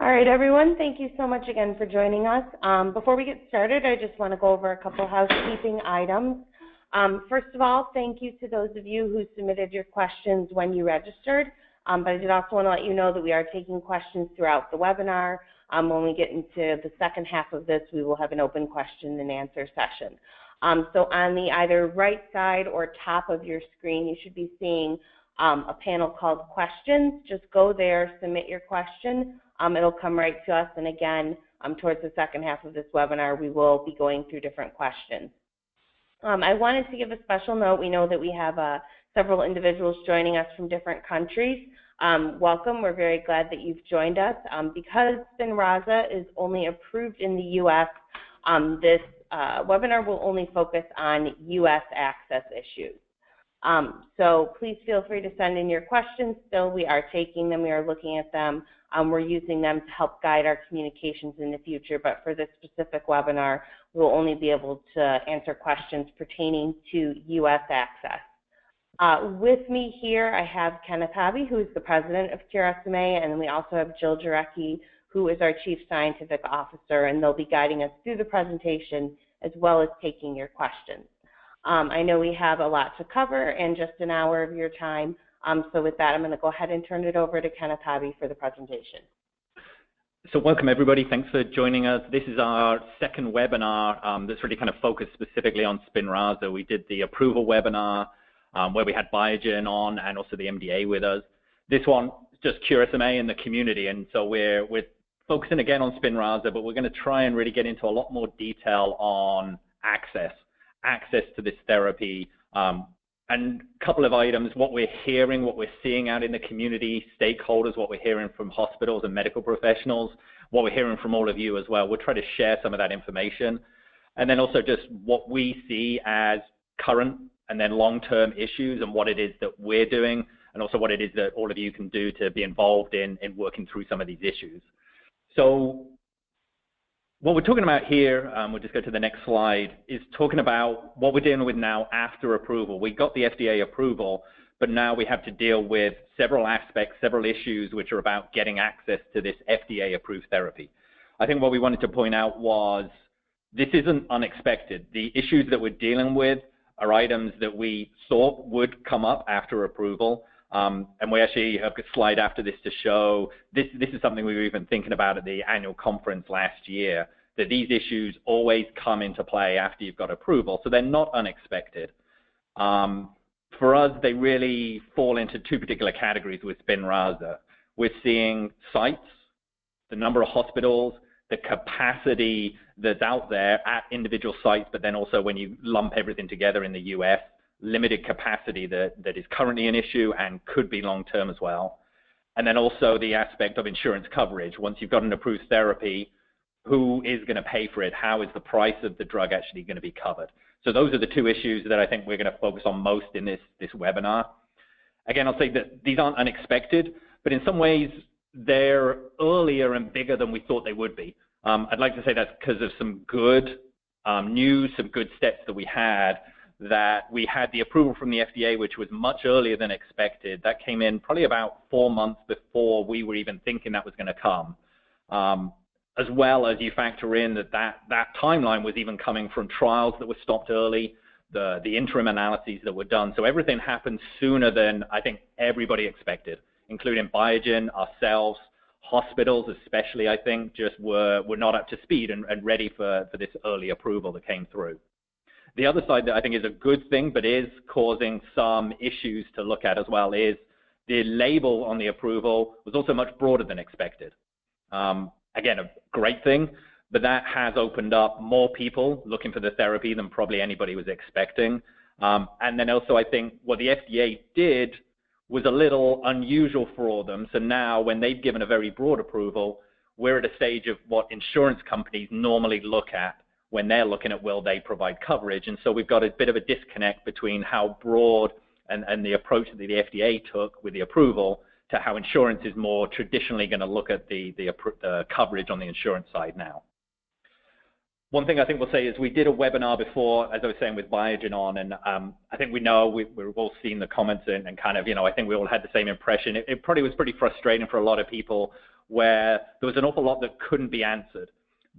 All right, everyone, thank you so much again for joining us. Before we get started, I just want to go over a couple housekeeping items. First of all, thank you to those of you who submitted your questions when you registered. But I did also want to let you know that we are taking questions throughout the webinar. When we get into the second half of this, we will have an open question and answer session. So on the either right side or top of your screen, you should be seeing a panel called Questions. Just go there, submit your question. It'll come right to us. And again, towards the second half of this webinar, we will be going through different questions. I wanted to give a special note. We know that we have several individuals joining us from different countries. Welcome. We're very glad that you've joined us. Because Spinraza is only approved in the U.S., this webinar will only focus on U.S. access issues. So please feel free to send in your questions. Still, we are taking them. We are looking at them. We're using them to help guide our communications in the future. But for this specific webinar, we'll only be able to answer questions pertaining to U.S. access. With me here, I have Kenneth Hobby, who is the president of Cure SMA, and we also have Jill Jarecki, who is our chief scientific officer, and they'll be guiding us through the presentation as well as taking your questions. I know we have a lot to cover in just an hour of your time, so with that, I'm going to go ahead and turn it over to Kenneth Hobby for the presentation. So welcome, everybody. Thanks for joining us. This is our second webinar that's really kind of focused specifically on Spinraza. We did the approval webinar where we had Biogen on and also the MDA with us. This one is just Cure SMA in the community, and so we're focusing again on Spinraza, but we're going to try and really get into a lot more detail on access to this therapy, and a couple of items, what we're hearing, what we're seeing out in the community, stakeholders, what we're hearing from hospitals and medical professionals, what we're hearing from all of you as well. We'll try to share some of that information. And then also just what we see as current and then long-term issues and what it is that we're doing, and also what it is that all of you can do to be involved in working through some of these issues. So what we're talking about here, we'll just go to the next slide, is talking about what we're dealing with now after approval. We got the FDA approval, but now we have to deal with several aspects, several issues which are about getting access to this FDA-approved therapy. I think what we wanted to point out was this isn't unexpected. The issues that we're dealing with are items that we thought would come up after approval. And we actually have a slide after this to show this is something we were even thinking about at the annual conference last year, that these issues always come into play after you've got approval, so they're not unexpected. For us, they really fall into two particular categories with Spinraza. We're seeing sites, the number of hospitals, the capacity that's out there at individual sites, but then also when you lump everything together in the US, limited capacity that is currently an issue and could be long-term as well. And then also the aspect of insurance coverage. Once you've got an approved therapy, who is going to pay for it? How is the price of the drug actually going to be covered? So those are the two issues that I think we're going to focus on most in this webinar. Again, I'll say that these aren't unexpected, but in some ways they're earlier and bigger than we thought they would be. I'd like to say that's because of some good news, some good steps that we had the approval from the FDA, which was much earlier than expected. That came in probably about 4 months before we were even thinking that was going to come. As well as you factor in that timeline was even coming from trials that were stopped early, the interim analyses that were done. So everything happened sooner than I think everybody expected, including Biogen, ourselves, hospitals especially, I think, just were not up to speed and ready for this early approval that came through. The other side that I think is a good thing, but is causing some issues to look at as well, is the label on the approval was also much broader than expected. Again, a great thing, but that has opened up more people looking for the therapy than probably anybody was expecting. And then also I think what the FDA did was a little unusual for all of them. So now when they've given a very broad approval, we're at a stage of what insurance companies normally look at when they're looking at will they provide coverage. And so we've got a bit of a disconnect between how broad and the approach that the FDA took with the approval to how insurance is more traditionally going to look at the coverage on the insurance side now. One thing I think we'll say is we did a webinar before, as I was saying, with Biogen on, and I think we know, we've all seen the comments and kind of, I think we all had the same impression. It probably was pretty frustrating for a lot of people where there was an awful lot that couldn't be answered.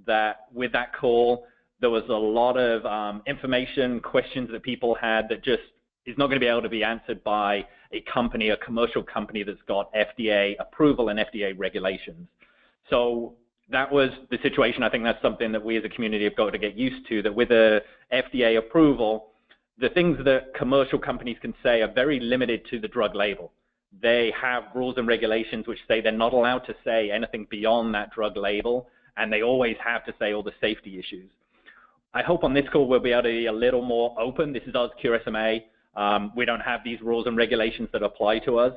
That with that call, there was a lot of information, questions that people had that just is not going to be able to be answered by a company, a commercial company that's got FDA approval and FDA regulations. So that was the situation. I think that's something that we as a community have got to get used to, that with a FDA approval, the things that commercial companies can say are very limited to the drug label. They have rules and regulations which say they're not allowed to say anything beyond that drug label, and they always have to say all the safety issues. I hope on this call we'll be able to be a little more open. This is us, Cure SMA. We don't have these rules and regulations that apply to us.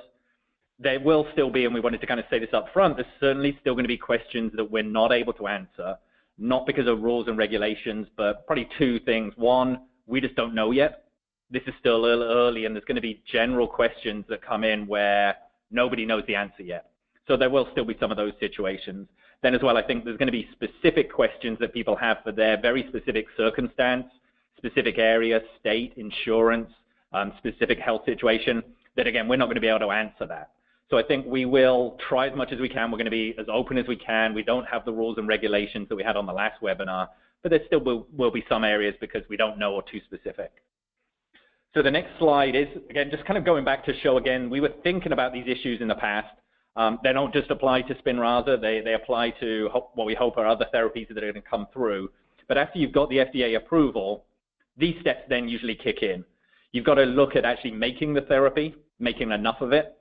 There will still be, and we wanted to kind of say this up front, there's certainly still going to be questions that we're not able to answer, not because of rules and regulations, but probably two things. One, we just don't know yet. This is still a little early, and there's going to be general questions that come in where nobody knows the answer yet. So there will still be some of those situations. Then as well, I think there's going to be specific questions that people have for their very specific circumstance, specific area, state, insurance, specific health situation, that again, we're not going to be able to answer that. So I think we will try as much as we can. We're going to be as open as we can. We don't have the rules and regulations that we had on the last webinar, but there still will be some areas because we don't know or too specific. So the next slide is, again, just kind of going back to show again, we were thinking about these issues in the past. They don't just apply to Spinraza. They apply to what we hope are other therapies that are going to come through. But after you've got the FDA approval, these steps then usually kick in. You've got to look at actually making the therapy, making enough of it,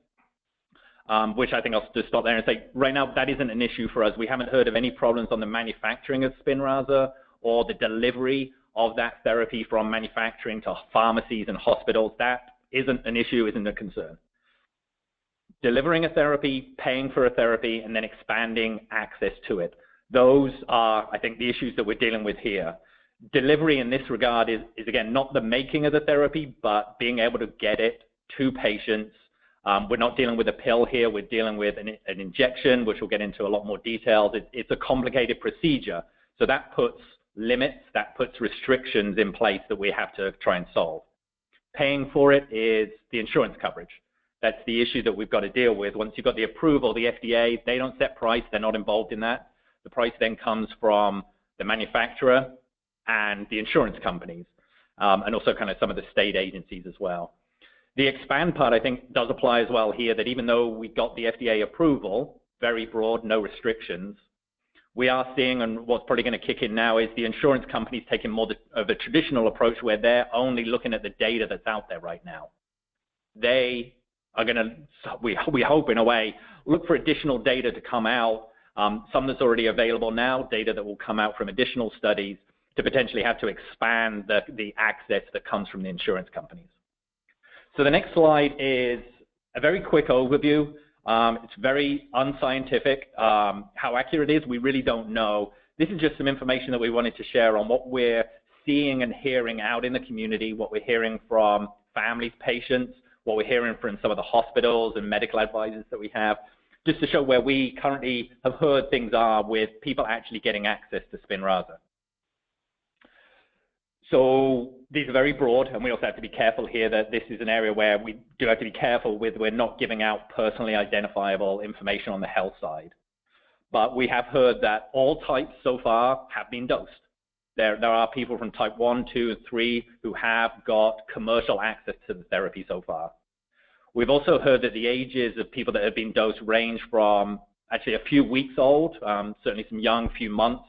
which I think I'll just stop there and say, right now, that isn't an issue for us. We haven't heard of any problems on the manufacturing of Spinraza or the delivery of that therapy from manufacturing to pharmacies and hospitals. That isn't an issue, isn't a concern. Delivering a therapy, paying for a therapy, and then expanding access to it. Those are, I think, the issues that we're dealing with here. Delivery in this regard is again, not the making of the therapy, but being able to get it to patients. We're not dealing with a pill here. We're dealing with an injection, which we'll get into a lot more details. It's a complicated procedure. So that puts limits, that puts restrictions in place that we have to try and solve. Paying for it is the insurance coverage. That's the issue that we've got to deal with. Once you've got the approval, the FDA, they don't set price. They're not involved in that. The price then comes from the manufacturer and the insurance companies, and also kind of some of the state agencies as well. The expand part, I think, does apply as well here, that even though we got the FDA approval, very broad, no restrictions, we are seeing, and what's probably going to kick in now, is the insurance companies taking more of a traditional approach where they're only looking at the data that's out there right now. They are going to, we hope in a way, look for additional data to come out, some that's already available now, data that will come out from additional studies to potentially have to expand the access that comes from the insurance companies. So the next slide is a very quick overview. It's very unscientific. How accurate it is, we really don't know. This is just some information that we wanted to share on what we're seeing and hearing out in the community, what we're hearing from families, patients, what we're hearing from some of the hospitals and medical advisors that we have, just to show where we currently have heard things are with people actually getting access to Spinraza. So these are very broad, and we also have to be careful here that this is an area where we do have to be careful with. We're not giving out personally identifiable information on the health side. But we have heard that all types so far have been dosed. There are people from type 1, 2, and 3 who have got commercial access to the therapy so far. We've also heard that the ages of people that have been dosed range from actually a few weeks old, certainly some young, few months,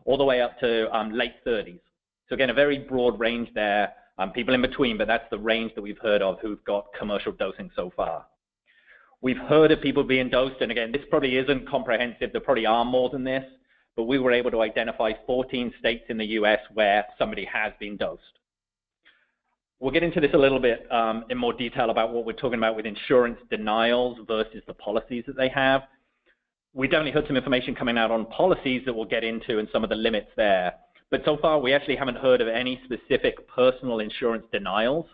all the way up to late 30s. So again, a very broad range there, people in between, but that's the range that we've heard of who've got commercial dosing so far. We've heard of people being dosed, and again, this probably isn't comprehensive. There probably are more than this, but we were able to identify 14 states in the US where somebody has been dosed. We'll get into this a little bit in more detail about what we're talking about with insurance denials versus the policies that they have. We definitely heard some information coming out on policies that we'll get into and some of the limits there. But so far, we actually haven't heard of any specific personal insurance denials,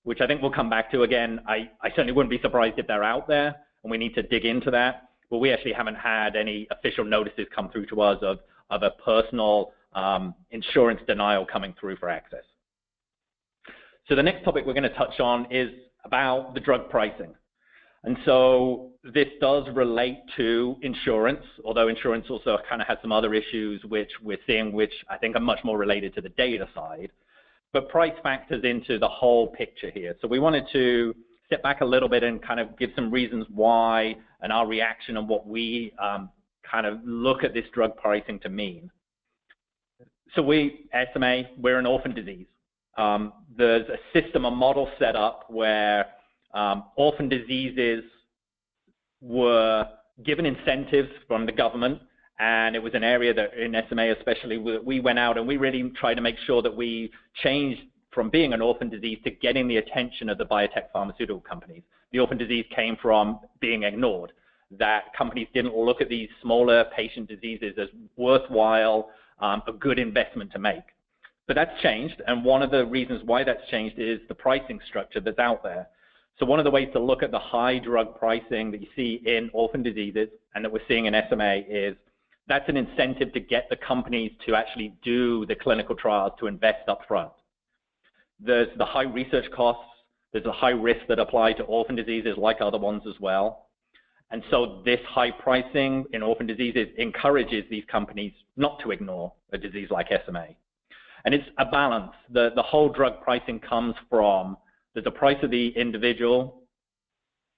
which I think we'll come back to again. I certainly wouldn't be surprised if they're out there, and we need to dig into that. But we actually haven't had any official notices come through to us of a personal insurance denial coming through for access. So the next topic we're going to touch on is about the drug pricing. And so this does relate to insurance, although insurance also kind of has some other issues which we're seeing, which I think are much more related to the data side. But price factors into the whole picture here. So we wanted to step back a little bit and kind of give some reasons why and our reaction and what we kind of look at this drug pricing to mean. So SMA, we're an orphan disease. There's a system, a model set up where orphan diseases were given incentives from the government, and it was an area that in SMA especially, we went out and we really tried to make sure that we changed from being an orphan disease to getting the attention of the biotech pharmaceutical companies. The orphan disease came from being ignored, that companies didn't look at these smaller patient diseases as worthwhile, a good investment to make. But that's changed, and one of the reasons why that's changed is the pricing structure that's out there. So one of the ways to look at the high drug pricing that you see in orphan diseases and that we're seeing in SMA is that's an incentive to get the companies to actually do the clinical trials, to invest up front. There's the high research costs, there's a high risk that apply to orphan diseases like other ones as well. And so this high pricing in orphan diseases encourages these companies not to ignore a disease like SMA. And it's a balance. The whole drug pricing comes from the price of the individual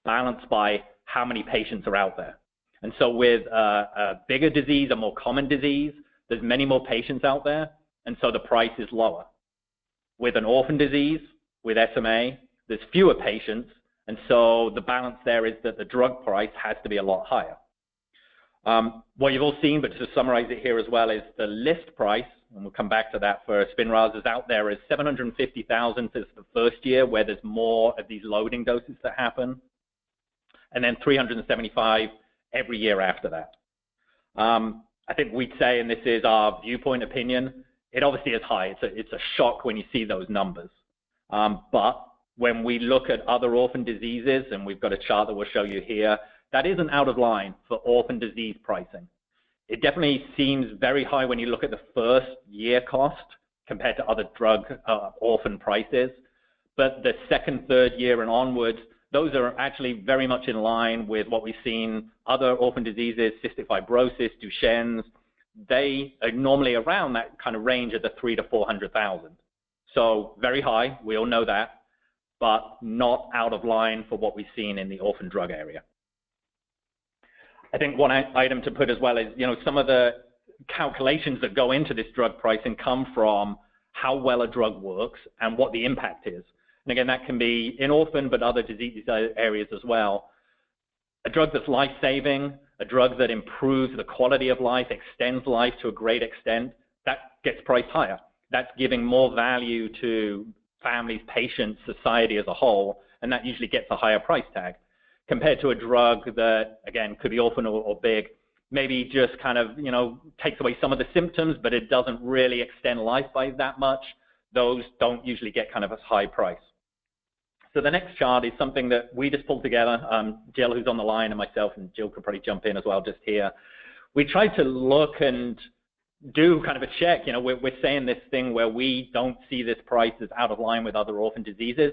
balanced by how many patients are out there. And so with a bigger disease, a more common disease, there's many more patients out there, and so the price is lower. With an orphan disease, with SMA, there's fewer patients, and so the balance there is that the drug price has to be a lot higher. What you've all seen, but to summarize it here as well, is the list price, and we'll come back to that for Spinraza, is out there is $750,000 for the first year, where there's more of these loading doses that happen, and then $375,000 every year after that. I think we'd say, and this is our viewpoint opinion, it obviously is high. It's a shock when you see those numbers. But when we look at other orphan diseases, and we've got a chart that we'll show you here, that isn't out of line for orphan disease pricing. It definitely seems very high when you look at the first year cost compared to other drug orphan prices. But the second, third year and onwards, those are actually very much in line with what we've seen other orphan diseases, cystic fibrosis, Duchenne's. They are normally around that kind of range of the $300,000 to $400,000. So very high, we all know that, but not out of line for what we've seen in the orphan drug area. I think one item to put as well is, some of the calculations that go into this drug pricing come from how well a drug works and what the impact is. And again, that can be in orphan, but other disease areas as well. A drug that's life-saving, a drug that improves the quality of life, extends life to a great extent, that gets priced higher. That's giving more value to families, patients, society as a whole, and that usually gets a higher price tag. Compared to a drug that, again, could be orphan or big, maybe just kind of, takes away some of the symptoms, but it doesn't really extend life by that much. Those don't usually get kind of a high price. So the next chart is something that we just pulled together. Jill, who's on the line, and myself, and Jill could probably jump in as well just here. We tried to look and do kind of a check. We're saying this thing where we don't see this price as out of line with other orphan diseases.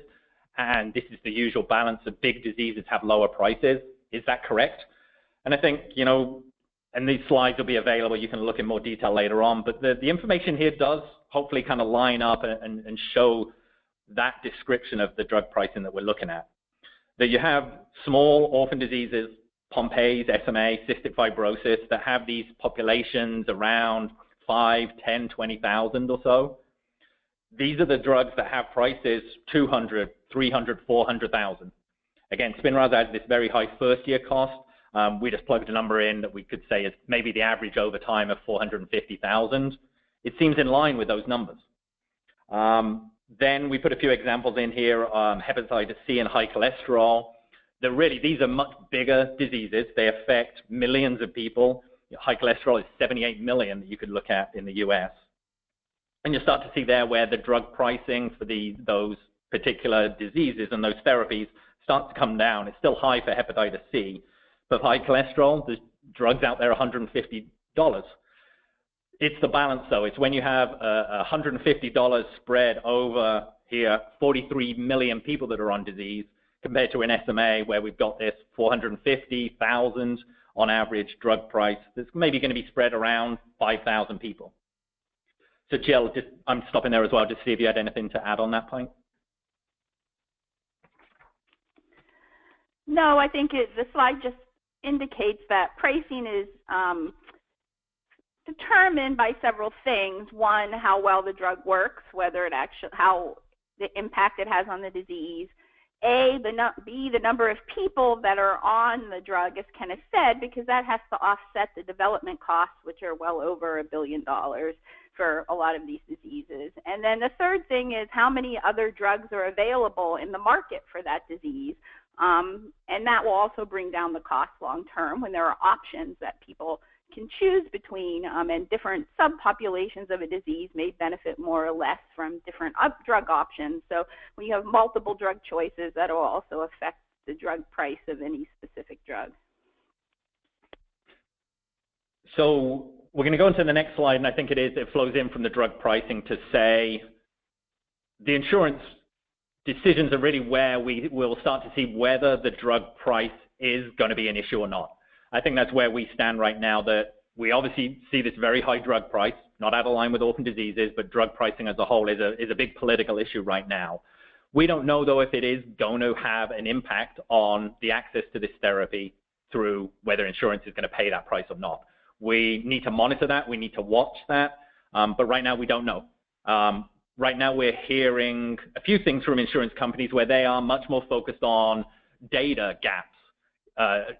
And this is the usual balance of big diseases have lower prices. Is that correct? And I think, and these slides will be available. You can look in more detail later on. But the information here does hopefully kind of line up and show that description of the drug pricing that we're looking at. That you have small orphan diseases, Pompe's, SMA, cystic fibrosis, that have these populations around 5, 10, 20,000 or so. These are the drugs that have prices 200, 300, 400,000. Again, Spinraza has this very high first-year cost. We just plugged a number in that we could say is maybe the average over time of 450,000. It seems in line with those numbers. Then we put a few examples in here, hepatitis C and high cholesterol. These are much bigger diseases. They affect millions of people. High cholesterol is 78 million that you could look at in the US. And you start to see there where the drug pricing for those particular diseases and those therapies starts to come down. It's still high for hepatitis C, but for high cholesterol, there's drugs out there $150. It's the balance, though. It's when you have $150 spread over here, 43 million people that are on disease, compared to an SMA where we've got this 450,000 on average drug price that's maybe going to be spread around 5,000 people. So Jill, I'm stopping there as well, just to see if you had anything to add on that point. No, I think the slide just indicates that pricing is determined by several things. One, how well the drug works, whether it actually, how the impact it has on the disease. B, the number of people that are on the drug, as Kenneth said, because that has to offset the development costs, which are well over $1 billion for a lot of these diseases. And then the third thing is how many other drugs are available in the market for that disease. And that will also bring down the cost long term when there are options that people can choose between, and different subpopulations of a disease may benefit more or less from different drug options. So when you have multiple drug choices, that will also affect the drug price of any specific drug. So we're going to go into the next slide, and I think it flows in from the drug pricing to say the insurance decisions are really where we will start to see whether the drug price is going to be an issue or not. I think that's where we stand right now, that we obviously see this very high drug price, not out of line with orphan diseases, but drug pricing as a whole is a big political issue right now. We don't know, though, if it is going to have an impact on the access to this therapy through whether insurance is going to pay that price or not. We need to monitor that. We need to watch that. But right now, we don't know. Right now, we're hearing a few things from insurance companies where they are much more focused on data gaps.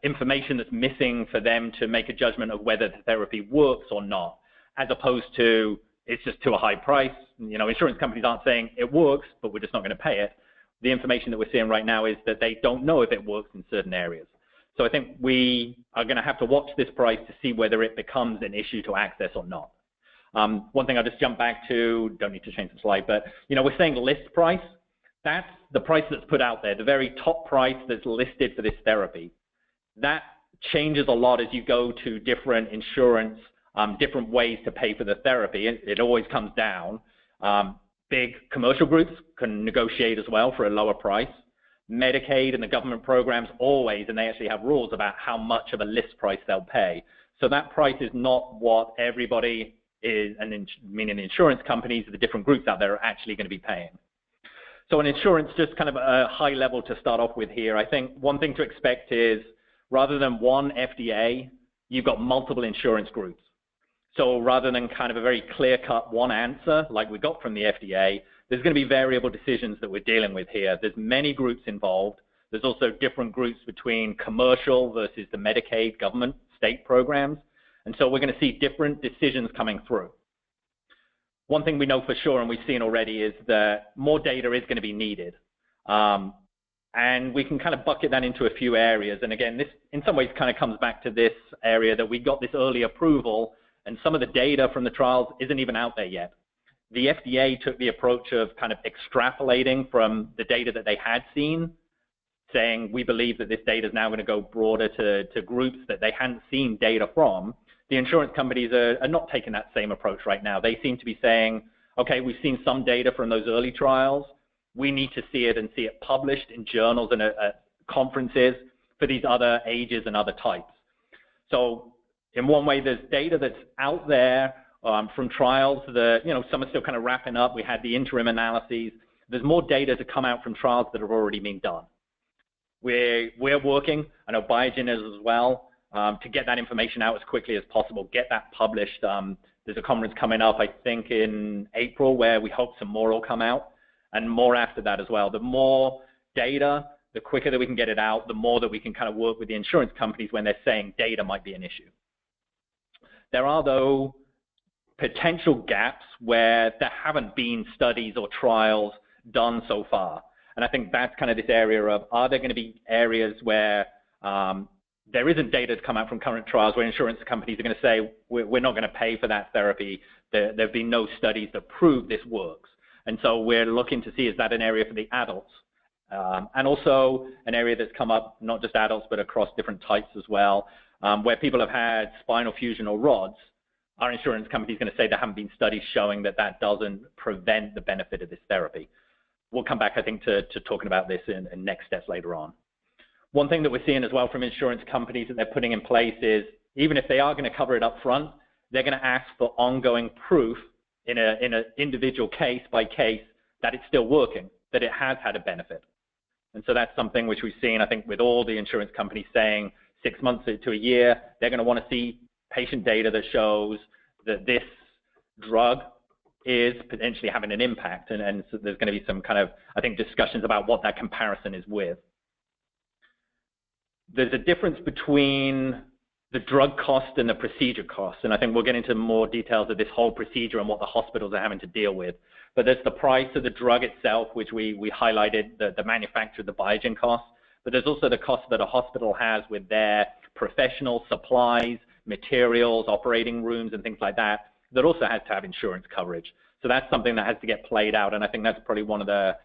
Information that's missing for them to make a judgment of whether the therapy works or not, as opposed to it's just too a high price. You know, insurance companies aren't saying it works, but we're just not going to pay it. The information that we're seeing right now is that they don't know if it works in certain areas. So I think we are going to have to watch this price to see whether it becomes an issue to access or not. One thing I'll just jump back to, don't need to change the slide, but you know, we're saying list price. That's the price that's put out there, the very top price that's listed for this therapy. That changes a lot as you go to different insurance, different ways to pay for the therapy. It always comes down. Big commercial groups can negotiate as well for a lower price. Medicaid and the government programs always, and they actually have rules about how much of a list price they'll pay. So that price is not what everybody is, and meaning the insurance companies, the different groups out there are actually going to be paying. So in insurance, just kind of a high level to start off with here, I think one thing to expect is rather than one FDA, you've got multiple insurance groups. So rather than kind of a very clear-cut one answer like we got from the FDA, there's going to be variable decisions that we're dealing with here. There's many groups involved. There's also different groups between commercial versus the Medicaid government state programs. And so we're going to see different decisions coming through. One thing we know for sure, and we've seen already, is that more data is going to be needed. And we can kind of bucket that into a few areas. And again, this in some ways kind of comes back to this area that we got this early approval, and some of the data from the trials isn't even out there yet. The FDA took the approach of kind of extrapolating from the data that they had seen, saying we believe that this data is now going to go broader to groups that they hadn't seen data from. The insurance companies are not taking that same approach right now. They seem to be saying, okay, we've seen some data from those early trials. We need to see it and see it published in journals and at conferences for these other ages and other types. So in one way, there's data that's out there from trials that, you know, some are still kind of wrapping up. We had the interim analyses. There's more data to come out from trials that have already been done. We're working, I know Biogen is as well, to get that information out as quickly as possible, get that published. There's a conference coming up, I think, in April where we hope some more will come out, and more after that as well. The more data, the quicker that we can get it out, the more that we can kind of work with the insurance companies when they're saying data might be an issue. There are, though, potential gaps where there haven't been studies or trials done so far. And I think that's kind of this area of, are there going to be areas where there isn't data to come out from current trials where insurance companies are going to say, we're not going to pay for that therapy. There have been no studies that prove this works. And so we're looking to see, is that an area for the adults? And also an area that's come up, not just adults, but across different types as well, where people have had spinal fusion or rods. Our insurance company is going to say there haven't been studies showing that that doesn't prevent the benefit of this therapy. we'll come back, I think, to talking about this in next steps later on. One thing that we're seeing as well from insurance companies that they're putting in place is, even if they are going to cover it up front, they're going to ask for ongoing proof in an individual case by case that it's still working, that it has had a benefit. And so that's something which we've seen, I think, with all the insurance companies saying 6 months to a year, they're going to want to see patient data that shows that this drug is potentially having an impact. And so there's going to be some kind of, I think, discussions about what that comparison is with. There's a difference between the drug cost and the procedure cost. And I think we'll get into more details of this whole procedure and what the hospitals are having to deal with. But there's the price of the drug itself, which we highlighted, the manufacturer, the Biogen cost. But there's also the cost that a hospital has with their professional supplies, materials, operating rooms, and things like that, that also has to have insurance coverage. So that's something that has to get played out. And I think that's probably one of the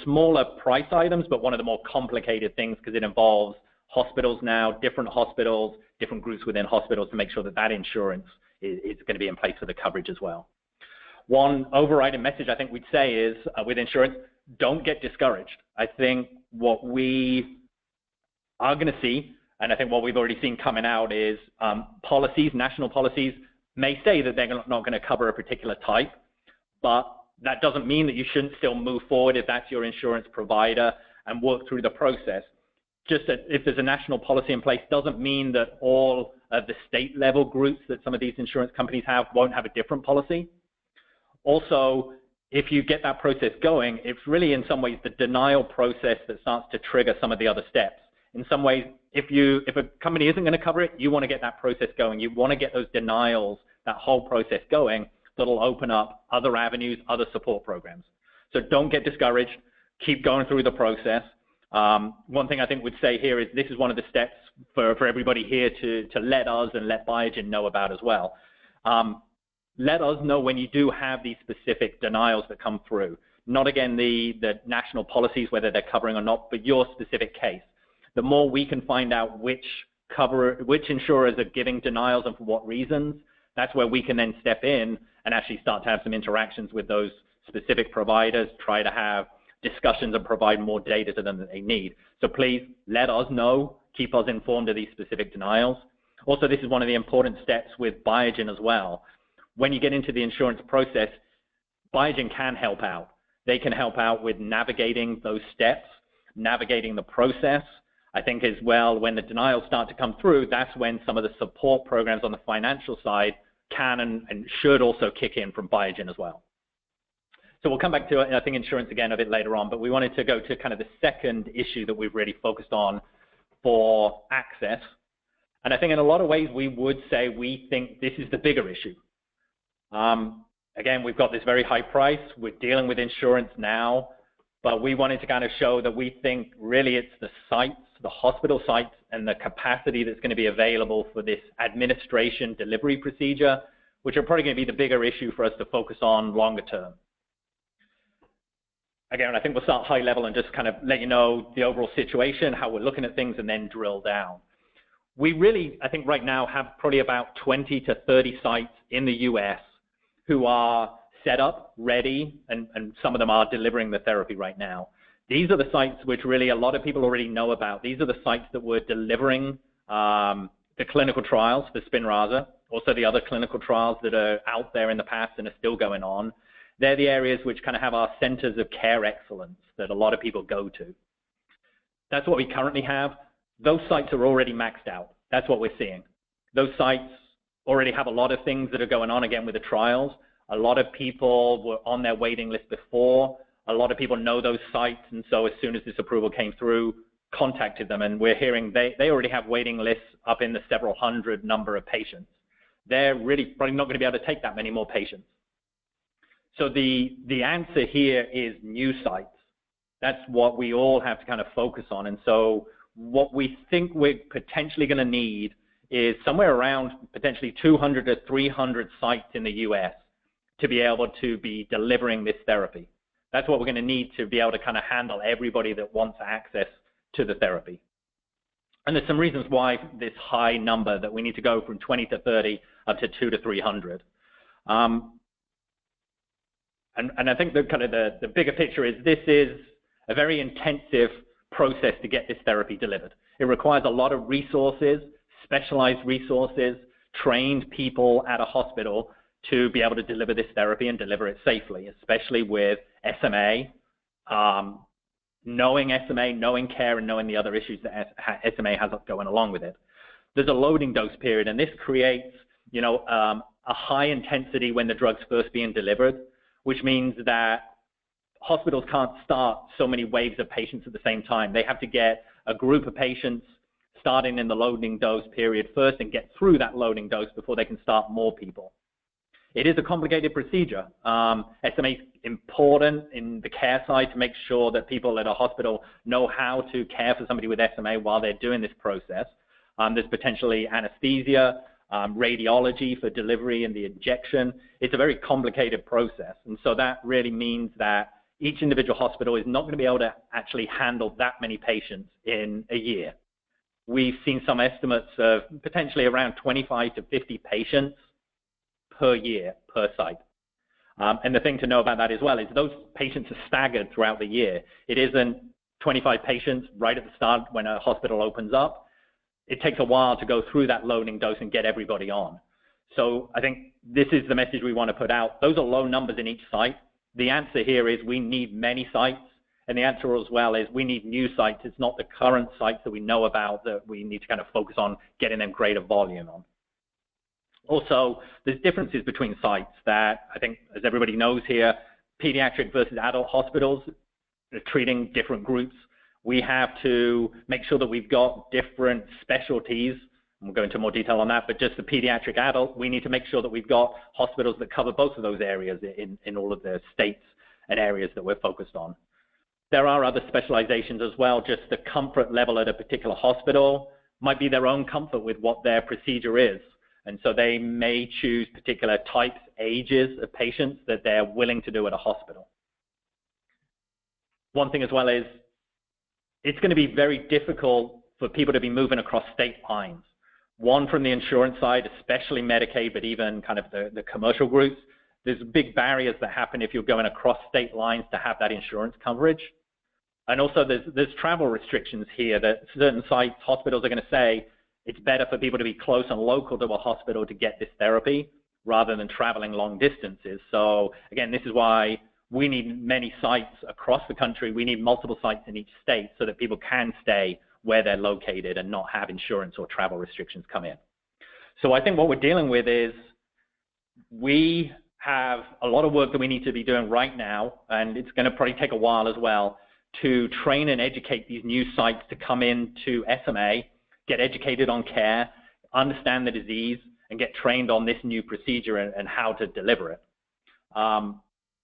smaller price items, but one of the more complicated things, because it involves hospitals now, different hospitals, different groups within hospitals, to make sure that that insurance is going to be in place for the coverage as well. One overriding message I think we'd say is, with insurance, don't get discouraged. I think what we are going to see, and I think what we've already seen coming out, is policies, national policies, may say that they're not going to cover a particular type, but that doesn't mean that you shouldn't still move forward if that's your insurance provider and work through the process. Just that if there's a national policy in place doesn't mean that all of the state level groups that some of these insurance companies have won't have a different policy. Also, if you get that process going, it's really in some ways the denial process that starts to trigger some of the other steps. In some ways, if a company isn't going to cover it, you want to get that process going. You want to get those denials, that whole process going, that'll open up other avenues, other support programs. So don't get discouraged. Keep going through the process. One thing I think we'd say here is this is one of the steps for everybody here to let us and let Biogen know about as well. Let us know when you do have these specific denials that come through. Not, again, the national policies, whether they're covering or not, but your specific case. The more we can find out which insurers are giving denials and for what reasons, that's where we can then step in and actually start to have some interactions with those specific providers, try to have discussions and provide more data to them that they need. So please let us know, keep us informed of these specific denials. Also, this is one of the important steps with Biogen as well. When you get into the insurance process, Biogen can help out. They can help out with navigating those steps, navigating the process. I think as well, when the denials start to come through, that's when some of the support programs on the financial side can and should also kick in from Biogen as well. So we'll come back to, I think, insurance again a bit later on, but we wanted to go to kind of the second issue that we've really focused on for access. And I think in a lot of ways, we would say we think this is the bigger issue. Again, we've got this very high price. We're dealing with insurance now, but we wanted to kind of show that we think really it's the sites, the hospital sites, and the capacity that's going to be available for this administration delivery procedure, which are probably going to be the bigger issue for us to focus on longer term. Again, I think we'll start high level and just kind of let you know the overall situation, how we're looking at things, and then drill down. We really, I think right now, have probably about 20 to 30 sites in the US who are set up, ready, and some of them are delivering the therapy right now. These are the sites which really a lot of people already know about. These are the sites that were delivering the clinical trials for Spinraza, also the other clinical trials that are out there in the past and are still going on. They're the areas which kind of have our centers of care excellence that a lot of people go to. That's what we currently have. Those sites are already maxed out. That's what we're seeing. Those sites already have a lot of things that are going on, again, with the trials. A lot of people were on their waiting list before. A lot of people know those sites, and so as soon as this approval came through, contacted them, and we're hearing they already have waiting lists up in the several hundred number of patients. They're really probably not going to be able to take that many more patients. So the answer here is new sites. That's what we all have to kind of focus on. And so what we think we're potentially going to need is somewhere around potentially 200 to 300 sites in the US to be able to be delivering this therapy. That's what we're going to need to be able to kind of handle everybody that wants access to the therapy. And there's some reasons why this high number that we need to go from 20 to 30 up to 200 to 300. And I think the bigger picture is this is a very intensive process to get this therapy delivered. It requires a lot of resources, specialized resources, trained people at a hospital to be able to deliver this therapy and deliver it safely, especially with SMA, knowing SMA, knowing care, and knowing the other issues that SMA has going along with it. There's a loading dose period, and this creates, a high intensity when the drug's first being delivered, which means that hospitals can't start so many waves of patients at the same time. They have to get a group of patients starting in the loading dose period first and get through that loading dose before they can start more people. It is a complicated procedure. SMA is important in the care side to make sure that people at a hospital know how to care for somebody with SMA while they're doing this process. There's potentially anesthesia, radiology for delivery and the injection. It's a very complicated process. And so that really means that each individual hospital is not going to be able to actually handle that many patients in a year. We've seen some estimates of potentially around 25 to 50 patients per year per site. And the thing to know about that as well is those patients are staggered throughout the year. It isn't 25 patients right at the start when a hospital opens up. It takes a while to go through that loading dose and get everybody on. So I think this is the message we want to put out. Those are low numbers in each site. The answer here is we need many sites. And the answer as well is we need new sites. It's not the current sites that we know about that we need to kind of focus on getting them greater volume on. Also, there's differences between sites that I think, as everybody knows here, pediatric versus adult hospitals are treating different groups. We have to make sure that we've got different specialties. And we'll go into more detail on that, but just the pediatric adult, we need to make sure that we've got hospitals that cover both of those areas in all of the states and areas that we're focused on. There are other specializations as well. Just the comfort level at a particular hospital might be their own comfort with what their procedure is. And so they may choose particular types, ages of patients that they're willing to do at a hospital. One thing as well is it's going to be very difficult for people to be moving across state lines. One, from the insurance side, especially Medicaid, but even kind of the commercial groups, there's big barriers that happen if you're going across state lines to have that insurance coverage. And also there's travel restrictions here that certain sites, hospitals are going to say it's better for people to be close and local to a hospital to get this therapy rather than traveling long distances. So again, this is why we need many sites across the country. We need multiple sites in each state so that people can stay where they're located and not have insurance or travel restrictions come in. So I think what we're dealing with is we have a lot of work that we need to be doing right now, and it's going to probably take a while as well, to train and educate these new sites to come into SMA, get educated on care, understand the disease, and get trained on this new procedure and how to deliver it.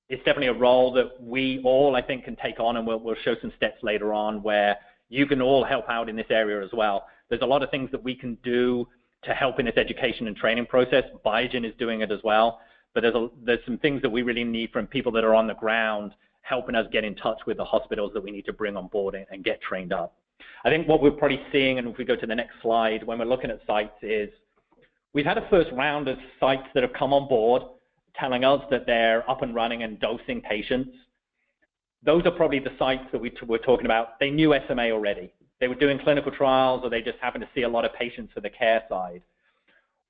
It's definitely a role that we all, I think, can take on, and we'll show some steps later on where you can all help out in this area as well. There's a lot of things that we can do to help in this education and training process. Biogen is doing it as well, but there's some things that we really need from people that are on the ground helping us get in touch with the hospitals that we need to bring on board and get trained up. I think what we're probably seeing, and if we go to the next slide, when we're looking at sites is we've had a first round of sites that have come on board telling us that they're up and running and dosing patients. Those are probably the sites that we're talking about. They knew SMA already. They were doing clinical trials, or they just happened to see a lot of patients for the care side.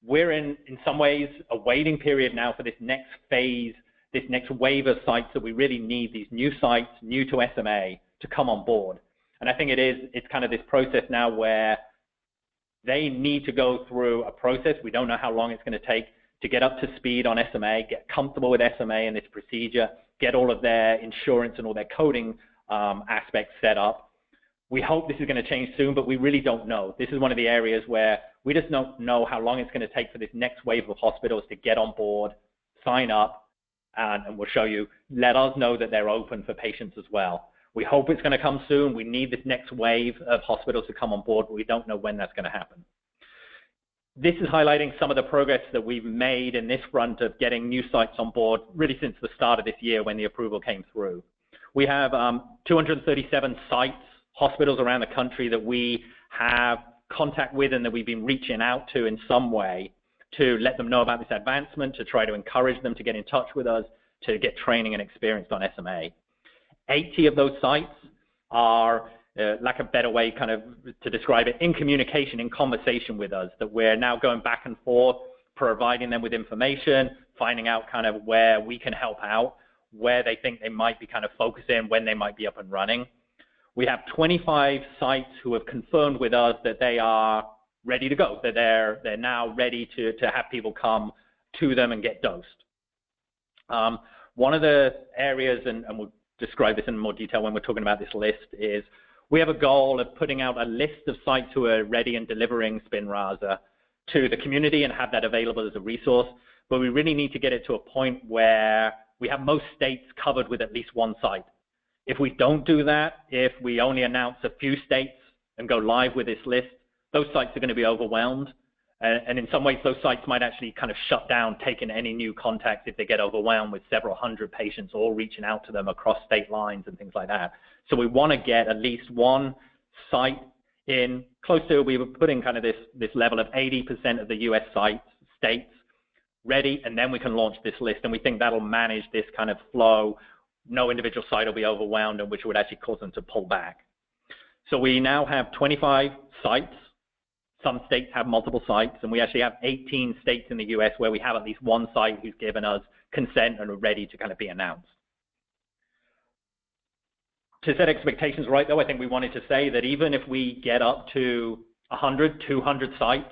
We're in some ways, a waiting period now for this next phase, this next wave of sites that we really need, these new sites, new to SMA, to come on board. And I think it's kind of this process now where they need to go through a process. We don't know how long it's going to take to get up to speed on SMA, get comfortable with SMA and this procedure, get all of their insurance and all their coding aspects set up. We hope this is going to change soon, but we really don't know. This is one of the areas where we just don't know how long it's going to take for this next wave of hospitals to get on board, sign up, and we'll show you, let us know that they're open for patients as well. We hope it's going to come soon. We need this next wave of hospitals to come on board, but we don't know when that's going to happen. This is highlighting some of the progress that we've made in this front of getting new sites on board really since the start of this year when the approval came through. We have 237 sites, hospitals around the country that we have contact with and that we've been reaching out to in some way to let them know about this advancement, to try to encourage them to get in touch with us, to get training and experience on SMA. 80 of those sites are, lack of a better way kind of to describe it, in communication, in conversation with us, that we're now going back and forth, providing them with information, finding out kind of where we can help out, where they think they might be kind of focusing, when they might be up and running. We have 25 sites who have confirmed with us that they are ready to go, that they're now ready to have people come to them and get dosed. One of the areas, and we'll describe this in more detail when we're talking about this list, is we have a goal of putting out a list of sites who are ready and delivering Spinraza to the community and have that available as a resource. But we really need to get it to a point where we have most states covered with at least one site. If we don't do that, if we only announce a few states and go live with this list, those sites are going to be overwhelmed. And in some ways, those sites might actually kind of shut down taking any new contacts if they get overwhelmed with several hundred patients all reaching out to them across state lines and things like that. So we want to get at least one site in close to, we were putting kind of this level of 80% of the US states ready, and then we can launch this list. And we think that'll manage this kind of flow. No individual site will be overwhelmed, and which would actually cause them to pull back. So we now have 25 sites. Some states have multiple sites, and we actually have 18 states in the US where we have at least one site who's given us consent and are ready to kind of be announced. To set expectations right, though, I think we wanted to say that even if we get up to 100, 200 sites,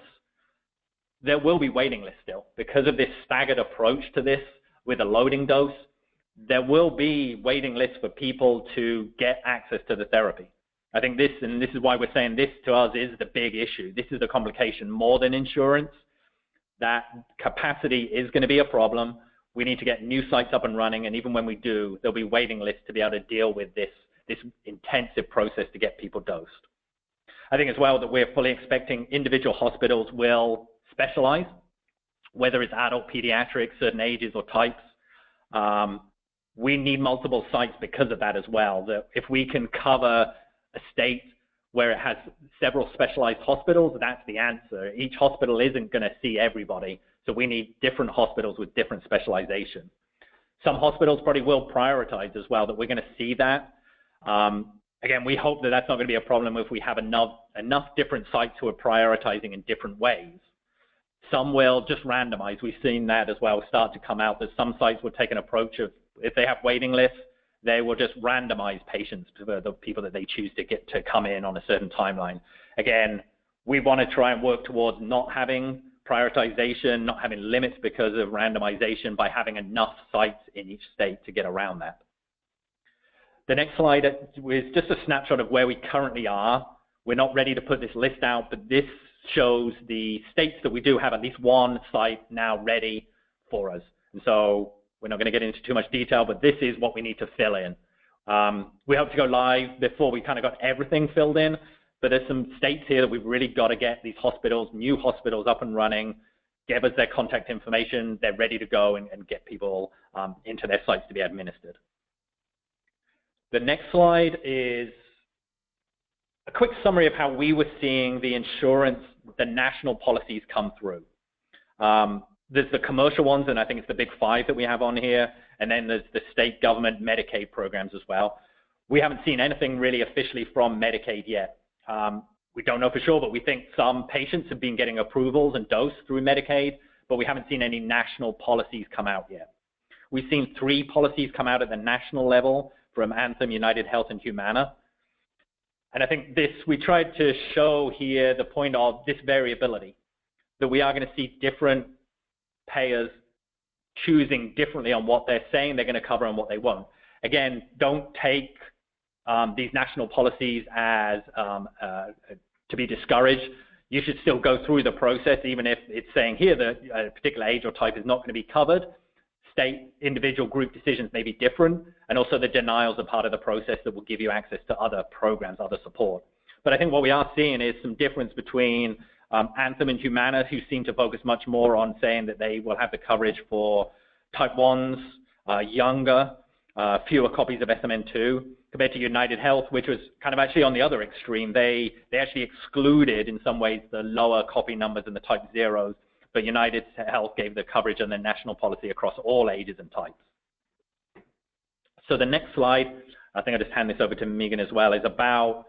there will be waiting lists still. Because of this staggered approach to this with a loading dose, there will be waiting lists for people to get access to the therapy. I think this, and this is why we're saying this to us is the big issue. This is the complication more than insurance. That capacity is going to be a problem. We need to get new sites up and running, and even when we do, there'll be waiting lists to be able to deal with this intensive process to get people dosed. I think as well that we're fully expecting individual hospitals will specialize, whether it's adult, pediatric, certain ages or types. We need multiple sites because of that as well. That if we can cover a state where it has several specialized hospitals, that's the answer. Each hospital isn't going to see everybody, so we need different hospitals with different specialization. Some hospitals probably will prioritize as well, that we're going to see that. Again, we hope that that's not going to be a problem if we have enough different sites who are prioritizing in different ways. Some will just randomize. We've seen that as well start to come out, that some sites will take an approach of, if they have waiting lists, they will just randomize patients to the people that they choose to get to come in on a certain timeline. Again, we want to try and work towards not having prioritization, not having limits because of randomization, by having enough sites in each state to get around that. The next slide is just a snapshot of where we currently are. We're not ready to put this list out, but this shows the states that we do have at least one site now ready for us. And so we're not going to get into too much detail, but this is what we need to fill in. We hope to go live before we kind of got everything filled in, but there's some states here that we've really got to get these hospitals, new hospitals up and running, give us their contact information, they're ready to go and get people into their sites to be administered. The next slide is a quick summary of how we were seeing the insurance, the national policies come through. There's the commercial ones, and I think it's the big 5 that we have on here, and then there's the state government Medicaid programs as well. We haven't seen anything really officially from Medicaid yet. We don't know for sure, but we think some patients have been getting approvals and dosed through Medicaid, but we haven't seen any national policies come out yet. We've seen 3 policies come out at the national level from Anthem, United Health, and Humana. And I think this, we tried to show here the point of this variability, that we are going to see different payers choosing differently on what they're saying they're going to cover and what they won't. Again, don't take these national policies as to be discouraged. You should still go through the process, even if it's saying here that a particular age or type is not going to be covered. State, individual, group decisions may be different, and also the denials are part of the process that will give you access to other programs, other support. But I think what we are seeing is some difference between Anthem and Humana, who seem to focus much more on saying that they will have the coverage for type 1s, younger, fewer copies of SMN2, compared to United Health, which was kind of actually on the other extreme. They actually excluded, in some ways, the lower copy numbers and the type 0s, but United Health gave the coverage and the national policy across all ages and types. So the next slide, I think I'll just hand this over to Megan as well, is about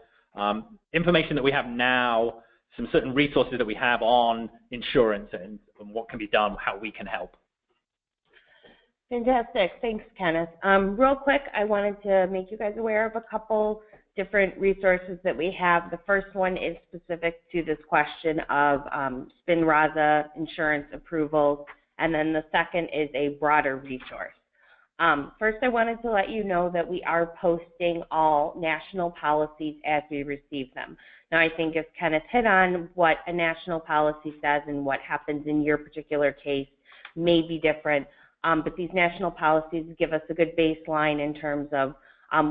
information that we have now, some certain resources that we have on insurance and what can be done, how we can help. Fantastic. Thanks, Kenneth. Real quick, I wanted to make you guys aware of a couple different resources that we have. The first one is specific to this question of Spinraza insurance approvals, and then the second is a broader resource. First, I wanted to let you know that we are posting all national policies as we receive them. Now, I think as Kenneth hit on, what a national policy says and what happens in your particular case may be different, but these national policies give us a good baseline in terms of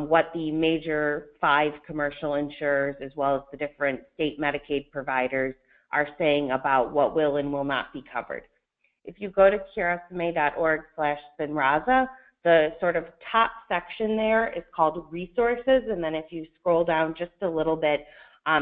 what the major 5 commercial insurers, as well as the different state Medicaid providers, are saying about what will and will not be covered. If you go to curesma.org/Spinraza, the sort of top section there is called Resources, and then if you scroll down just a little bit,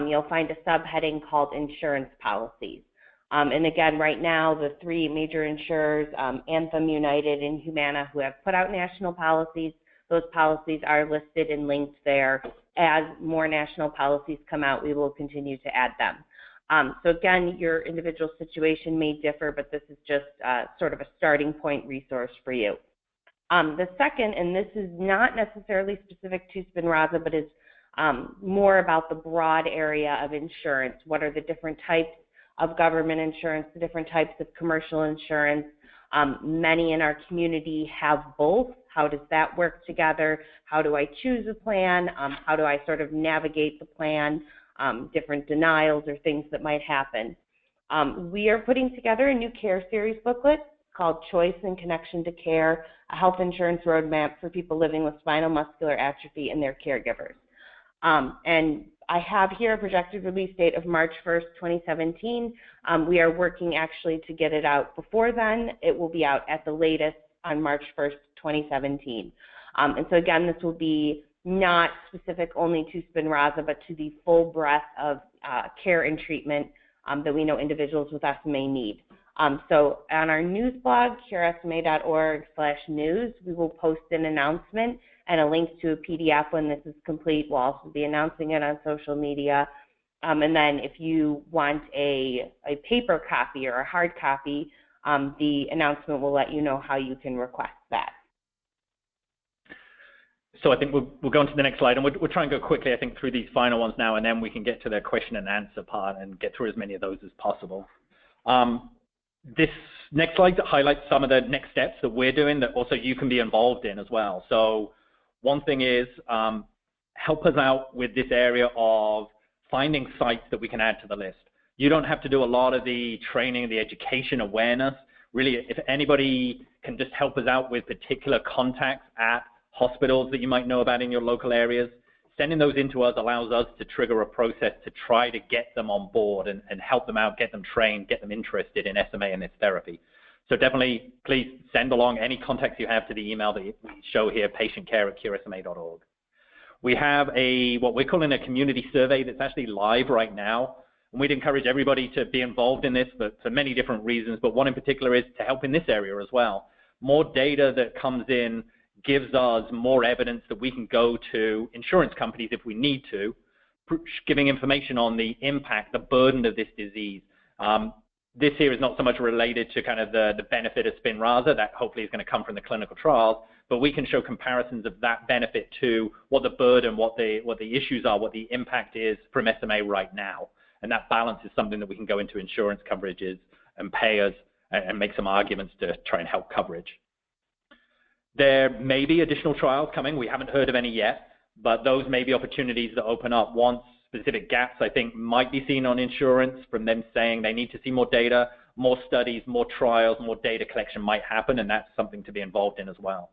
you'll find a subheading called Insurance Policies. And again, right now, the 3 major insurers, Anthem, United, and Humana, who have put out national policies, those policies are listed and linked there. As more national policies come out, we will continue to add them. So again, your individual situation may differ, but this is just sort of a starting point resource for you. The second, and this is not necessarily specific to Spinraza, but is more about the broad area of insurance. What are the different types of government insurance, the different types of commercial insurance? Many in our community have both. How does that work together? How do I choose a plan? How do I sort of navigate the plan? Different denials or things that might happen. We are putting together a new care series booklet called Choice in Connection to Care, a health insurance roadmap for people living with spinal muscular atrophy and their caregivers. And I have here a projected release date of March 1st, 2017. We are working actually to get it out before then. It will be out at the latest on March 1st, 2017. And so again, this will be not specific only to Spinraza, but to the full breadth of care and treatment that we know individuals with SMA need. So on our news blog, curesma.org/news, we will post an announcement and a link to a PDF when this is complete. We'll also be announcing it on social media. And then if you want a paper copy or a hard copy, the announcement will let you know how you can request that. So I think we'll go on to the next slide, and we'll try and go quickly, I think, through these final ones now, and then we can get to the question and answer part and get through as many of those as possible. This next slide highlights some of the next steps that we're doing that also you can be involved in as well. So one thing is help us out with this area of finding sites that we can add to the list. You don't have to do a lot of the training, the education awareness. Really, if anybody can just help us out with particular contacts at hospitals that you might know about in your local areas, sending those into us allows us to trigger a process to try to get them on board and help them out, get them trained, get them interested in SMA and its therapy. So definitely, please send along any contacts you have to the email that we show here, patientcare@curesma.org. We have what we're calling a community survey that's actually live right now. And we'd encourage everybody to be involved in this for many different reasons, but one in particular is to help in this area as well. More data that comes in gives us more evidence that we can go to insurance companies if we need to, giving information on the impact, the burden of this disease. This here is not so much related to kind of the benefit of Spinraza, that hopefully is going to come from the clinical trials, but we can show comparisons of that benefit to what the burden, what the issues are, what the impact is from SMA right now. And that balance is something that we can go into insurance coverages and payers and make some arguments to try and help coverage. There may be additional trials coming. We haven't heard of any yet, but those may be opportunities that open up once specific gaps, I think, might be seen on insurance from them saying they need to see more data, more studies, more trials, more data collection might happen, and that's something to be involved in as well.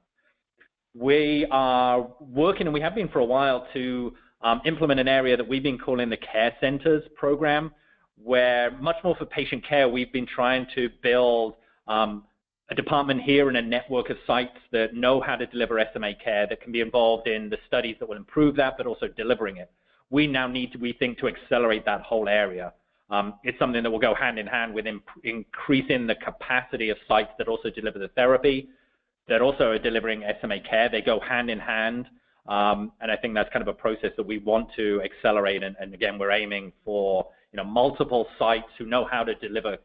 We are working, and we have been for a while, to implement an area that we've been calling the Care Centers program, where much more for patient care, we've been trying to build a department here and a network of sites that know how to deliver SMA care, that can be involved in the studies that will improve that, but also delivering it. We now need to, we think, to accelerate that whole area. It's something that will go hand in hand with increasing the capacity of sites that also deliver the therapy, that also are delivering SMA care. They go hand in hand, and I think that's kind of a process that we want to accelerate. And again, we're aiming for multiple sites who know how to deliver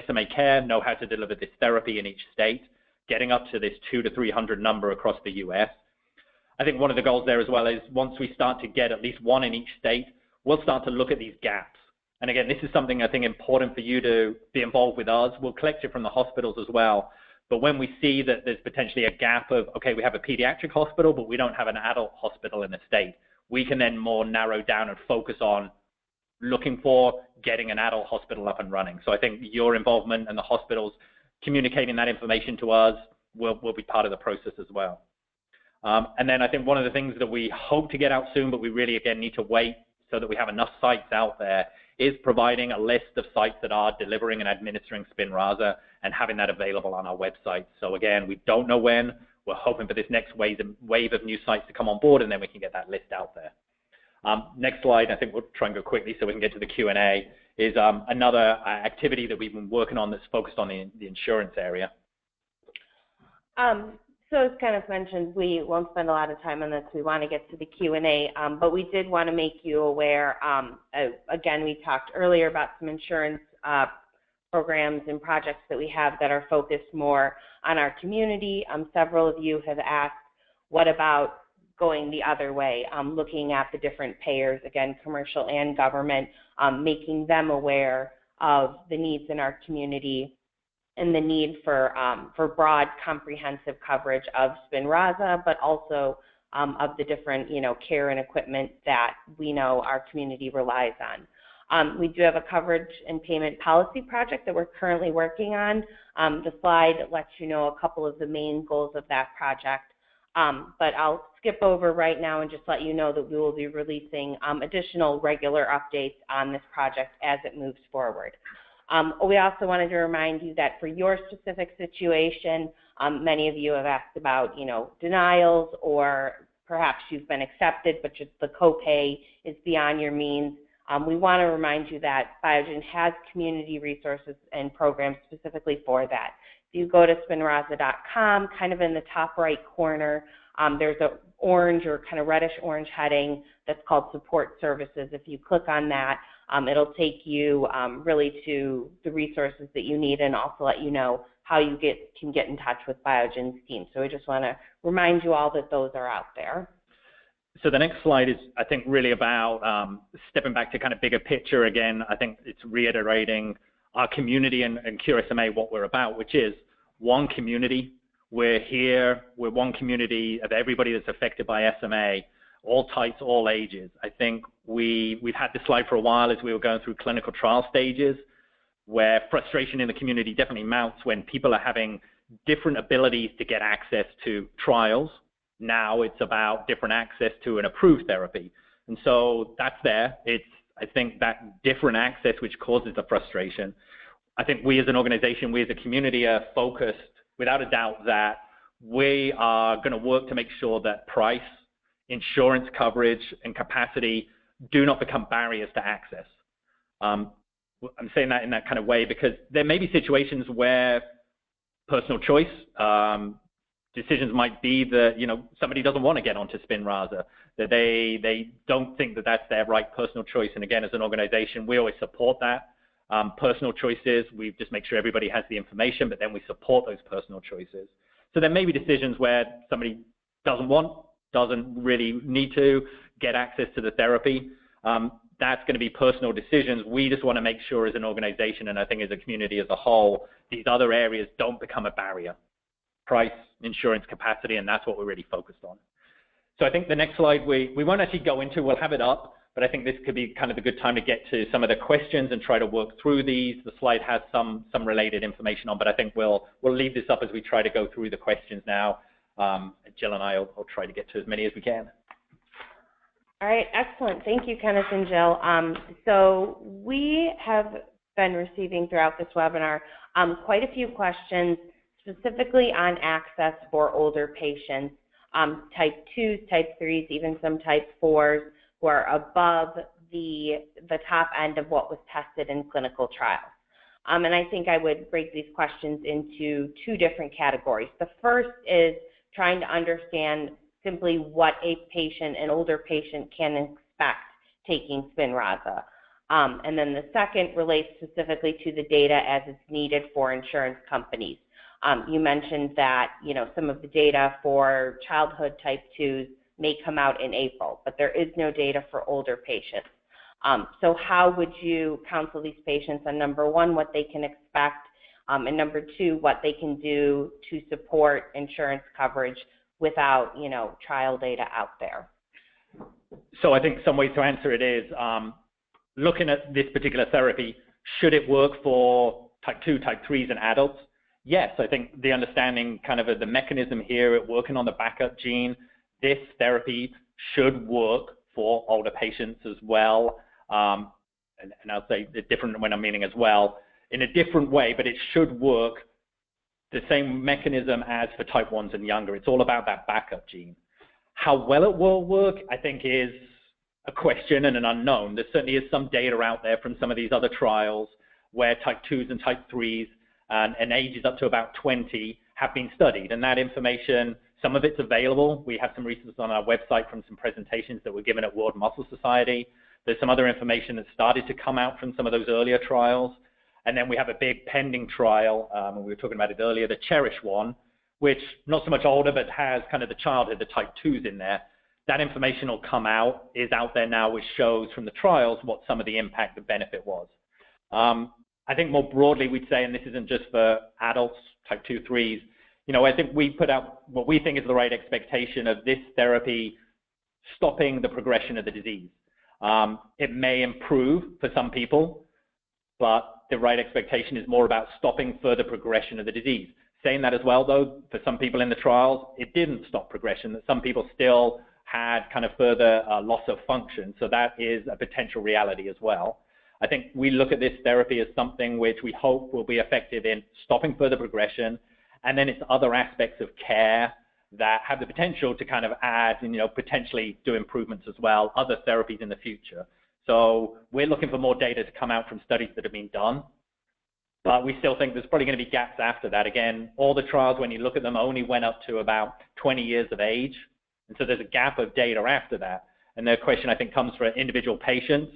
SMA care, know how to deliver this therapy in each state, getting up to this 200 to 300 number across the U.S. I think one of the goals there as well is once we start to get at least one in each state, we'll start to look at these gaps. And again, this is something I think important for you to be involved with us. We'll collect it from the hospitals as well. But when we see that there's potentially a gap of, okay, we have a pediatric hospital, but we don't have an adult hospital in the state, we can then more narrow down and focus on looking for getting an adult hospital up and running. So I think your involvement and the hospitals communicating that information to us will be part of the process as well. And then I think one of the things that we hope to get out soon, but we really, again, need to wait so that we have enough sites out there, is providing a list of sites that are delivering and administering Spinraza and having that available on our website. So again, we don't know when. We're hoping for this next wave of new sites to come on board, and then we can get that list out there. Next slide, I think we'll try and go quickly so we can get to the Q&A, is another activity that we've been working on that's focused on the insurance area. So as kind of mentioned, we won't spend a lot of time on this. We want to get to the Q&A, but we did want to make you aware. Again, we talked earlier about some insurance programs and projects that we have that are focused more on our community. Several of you have asked, what about going the other way, looking at the different payers, again, commercial and government, making them aware of the needs in our community and the need for broad, comprehensive coverage of Spinraza, but also of the different, care and equipment that we know our community relies on. We do have a coverage and payment policy project that we're currently working on. The slide lets you know a couple of the main goals of that project, but I'll skip over right now and just let you know that we will be releasing additional regular updates on this project as it moves forward. We also wanted to remind you that for your specific situation, many of you have asked about, denials, or perhaps you've been accepted, but just the copay is beyond your means. We want to remind you that Biogen has community resources and programs specifically for that. If you go to spinraza.com, kind of in the top right corner, there's an orange or kind of reddish orange heading that's called Support Services. If you click on that, it'll take you really to the resources that you need and also let you know how you can get in touch with Biogen's team. So we just want to remind you all that those are out there. So the next slide is, I think, really about stepping back to kind of bigger picture again. I think it's reiterating our community and Cure SMA, what we're about, which is one community. We're here. We're one community of everybody that's affected by SMA, all types, all ages. I think we've had this slide for a while as we were going through clinical trial stages, where frustration in the community definitely mounts when people are having different abilities to get access to trials. Now it's about different access to an approved therapy. And so that's there. It's, I think, that different access which causes the frustration. I think we as an organization, we as a community are focused, without a doubt, that we are going to work to make sure that price, insurance coverage, and capacity do not become barriers to access. I'm saying that in that kind of way because there may be situations where personal choice, decisions might be that, somebody doesn't want to get onto Spinraza, that they don't think that that's their right personal choice. And again, as an organization, we always support that. Personal choices, we just make sure everybody has the information, but then we support those personal choices. So there may be decisions where somebody doesn't really need to get access to the therapy. That's going to be personal decisions. We just want to make sure as an organization, and I think as a community as a whole, these other areas don't become a barrier. Price, insurance, capacity, and that's what we're really focused on. So I think the next slide we won't actually go into, we'll have it up, but I think this could be kind of a good time to get to some of the questions and try to work through these. The slide has some related information on, but I think we'll leave this up as we try to go through the questions now. Jill and I will try to get to as many as we can. All right, excellent. Thank you, Kenneth and Jill. So we have been receiving throughout this webinar quite a few questions specifically on access for older patients, type 2s, type 3s, even some type 4s who are above the top end of what was tested in clinical trials. And I think I would break these questions into two different categories. The first is trying to understand simply what a patient, an older patient, can expect taking Spinraza. And then the second relates specifically to the data as it's needed for insurance companies. You mentioned that, some of the data for childhood type 2s may come out in April, but there is no data for older patients. So how would you counsel these patients on, number one, what they can expect, and number two, what they can do to support insurance coverage without, trial data out there? So I think some ways to answer it is looking at this particular therapy, should it work for type 2, type 3s and adults? Yes, I think the understanding kind of the mechanism here at working on the backup gene, this therapy should work for older patients as well. And I'll say the different when I'm meaning as well, in a different way, but it should work the same mechanism as for type 1s and younger. It's all about that backup gene. How well it will work, I think, is a question and an unknown. There certainly is some data out there from some of these other trials where type 2s and type 3s and ages up to about 20 have been studied. And that information, some of it's available. We have some research on our website from some presentations that were given at World Muscle Society. There's some other information that started to come out from some of those earlier trials. And then we have a big pending trial, and we were talking about it earlier, the Cherish one, which not so much older, but has kind of the childhood, the type 2s in there. That information will come out, is out there now, which shows from the trials what some of the impact, the benefit was. I think more broadly we'd say, and this isn't just for adults, type 2, 3s, I think we put out what we think is the right expectation of this therapy stopping the progression of the disease. It may improve for some people, but the right expectation is more about stopping further progression of the disease. Saying that as well, though, for some people in the trials, it didn't stop progression, that some people still had kind of further loss of function. So that is a potential reality as well. I think we look at this therapy as something which we hope will be effective in stopping further progression, and then it's other aspects of care that have the potential to kind of add and, potentially do improvements as well, other therapies in the future. So we're looking for more data to come out from studies that have been done, but we still think there's probably going to be gaps after that. Again, all the trials, when you look at them, only went up to about 20 years of age, and so there's a gap of data after that. And the question, I think, comes for individual patients.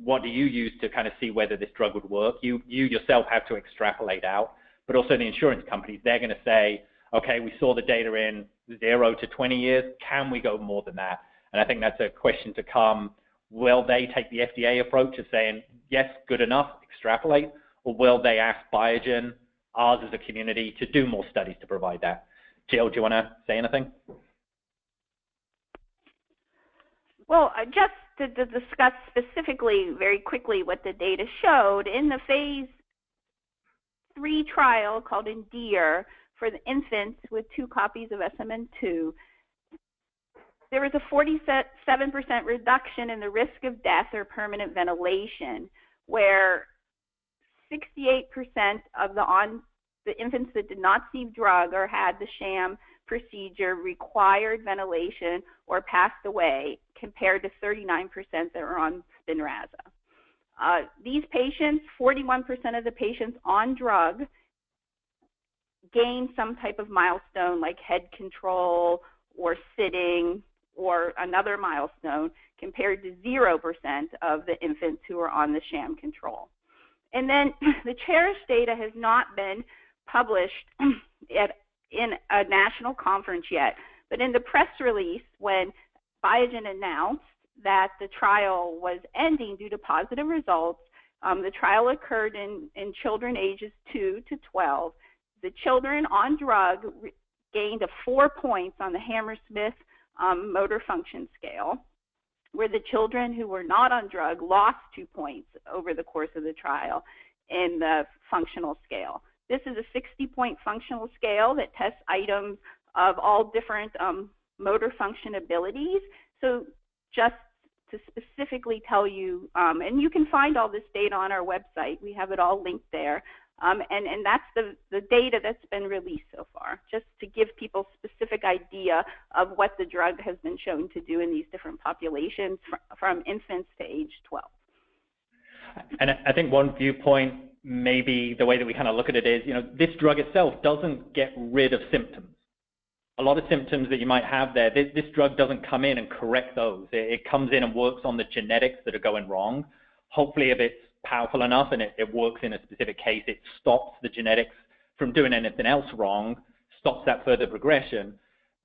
What do you use to kind of see whether this drug would work? You yourself have to extrapolate out, but also the insurance companies, they're going to say, okay, we saw the data in 0 to 20 years. Can we go more than that? And I think that's a question to come. Will they take the FDA approach of saying, yes, good enough, extrapolate, or will they ask Biogen, ours as a community, to do more studies to provide that? Jill, do you want to say anything? Well, just to discuss specifically, very quickly, what the data showed, in the phase 3 trial called ENDEAR for the infants with 2 copies of SMN2, there was a 47% reduction in the risk of death or permanent ventilation, where 68% of the infants that did not receive drug or had the sham procedure required ventilation or passed away, compared to 39% that were on Spinraza. These patients, 41% of the patients on drug gained some type of milestone like head control or sitting or another milestone, compared to 0% of the infants who were on the sham control. And then the Cherish data has not been published in a national conference yet, but in the press release when Biogen announced that the trial was ending due to positive results, the trial occurred in children ages 2 to 12. The children on drug gained 4 points on the Hammersmith motor function scale, where the children who were not on drug lost 2 points over the course of the trial in the functional scale. This is a 60-point functional scale that tests items of all different motor function abilities. So just to specifically tell you, and you can find all this data on our website. We have it all linked there. And that's the data that's been released so far, just to give people specific idea of what the drug has been shown to do in these different populations from infants to age 12. And I think one viewpoint, maybe the way that we kind of look at it is, this drug itself doesn't get rid of symptoms. A lot of symptoms that you might have there, this drug doesn't come in and correct those. It comes in and works on the genetics that are going wrong. Hopefully, if it's powerful enough and it works in a specific case, it stops the genetics from doing anything else wrong, stops that further progression.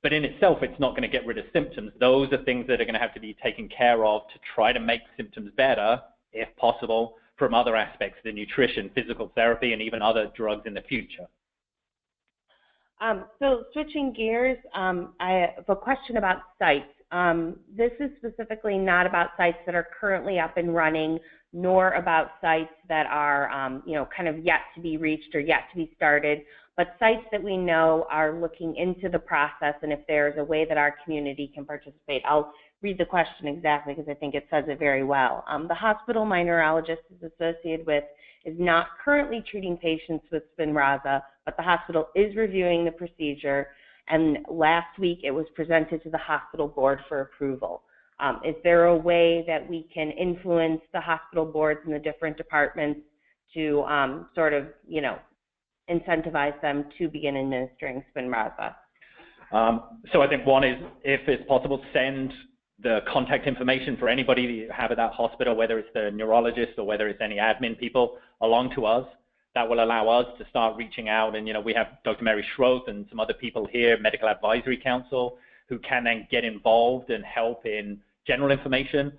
But in itself, it's not going to get rid of symptoms. Those are things that are going to have to be taken care of to try to make symptoms better, if possible, from other aspects, the nutrition, physical therapy, and even other drugs in the future. So switching gears, I have a question about sites. This is specifically not about sites that are currently up and running, nor about sites that are, kind of yet to be reached or yet to be started, but sites that we know are looking into the process and if there's a way that our community can participate. I'll read the question exactly because I think it says it very well. The hospital my neurologist is associated with is not currently treating patients with Spinraza, but the hospital is reviewing the procedure, and last week it was presented to the hospital board for approval. Is there a way that we can influence the hospital boards and the different departments to incentivize them to begin administering Spinraza? So I think one is, if it's possible, send the contact information for anybody that you have at that hospital, whether it's the neurologist or whether it's any admin people, along to us. That will allow us to start reaching out. And, we have Dr. Mary Schroth and some other people here, Medical Advisory Council, who can then get involved and help in general information,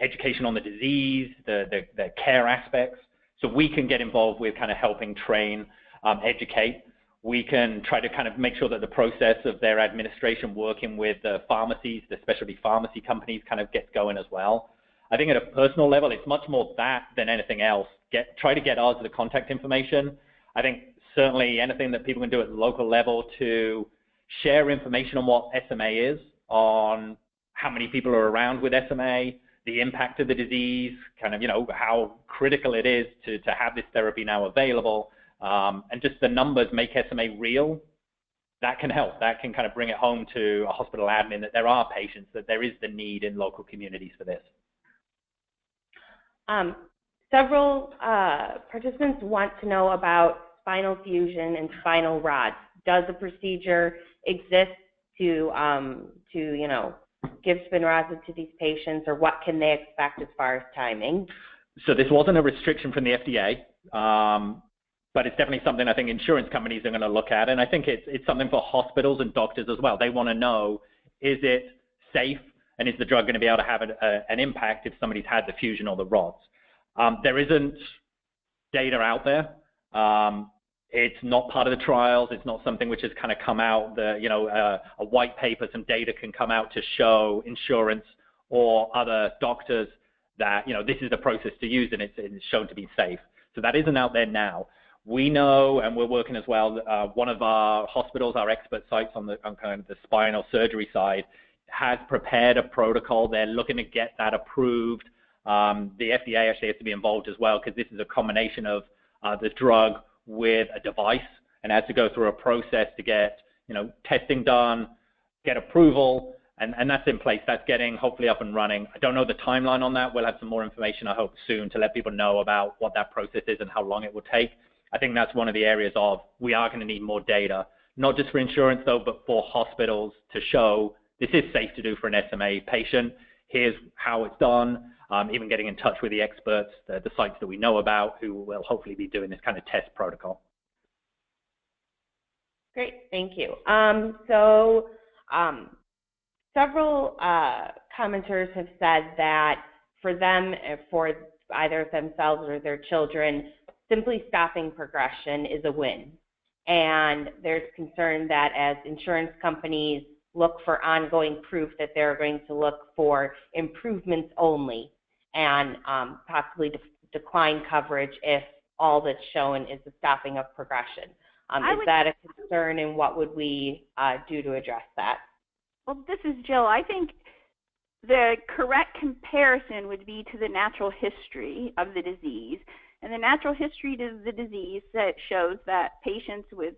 education on the disease, the care aspects. So we can get involved with kind of helping train, educate. We can try to kind of make sure that the process of their administration, working with the pharmacies, the specialty pharmacy companies, kind of gets going as well. I think at a personal level, it's much more that than anything else. Try to get us the contact information. I think certainly anything that people can do at the local level to share information on what SMA is, on how many people are around with SMA, the impact of the disease, kind of, how critical it is to have this therapy now available. And just the numbers make SMA real. That can help. That can kind of bring it home to a hospital admin that there are patients, that there is the need in local communities for this. Several participants want to know about spinal fusion and spinal rods. Does a procedure exist to give Spinraza to these patients, or what can they expect as far as timing? So this wasn't a restriction from the FDA. But it's definitely something I think insurance companies are going to look at. And I think it's something for hospitals and doctors as well. They want to know, is it safe, and is the drug going to be able to have an impact if somebody's had the fusion or the rods? There isn't data out there. It's not part of the trials. It's not something which has kind of come out, a white paper, some data can come out to show insurance or other doctors that, this is the process to use and it's shown to be safe. So that isn't out there now. We know, and we're working as well, one of our hospitals, our expert sites on kind of the spinal surgery side, has prepared a protocol. They're looking to get that approved. The FDA actually has to be involved as well, because this is a combination of the drug with a device, and has to go through a process to get testing done, get approval, and that's in place. That's getting hopefully up and running. I don't know the timeline on that. We'll have some more information, I hope, soon to let people know about what that process is and how long it will take. I think that's one of the areas of we are going to need more data, not just for insurance though, but for hospitals to show this is safe to do for an SMA patient. Here's how it's done. Even getting in touch with the experts, the sites that we know about, who will hopefully be doing this kind of test protocol. Great, thank you. Several commenters have said that for them, for either themselves or their children, simply stopping progression is a win. And there's concern that as insurance companies look for ongoing proof, that they're going to look for improvements only and possibly decline coverage if all that's shown is the stopping of progression. Is that a concern, and what would we do to address that? Well, this is Jill. I think the correct comparison would be to the natural history of the disease. And the natural history of the disease that shows that patients with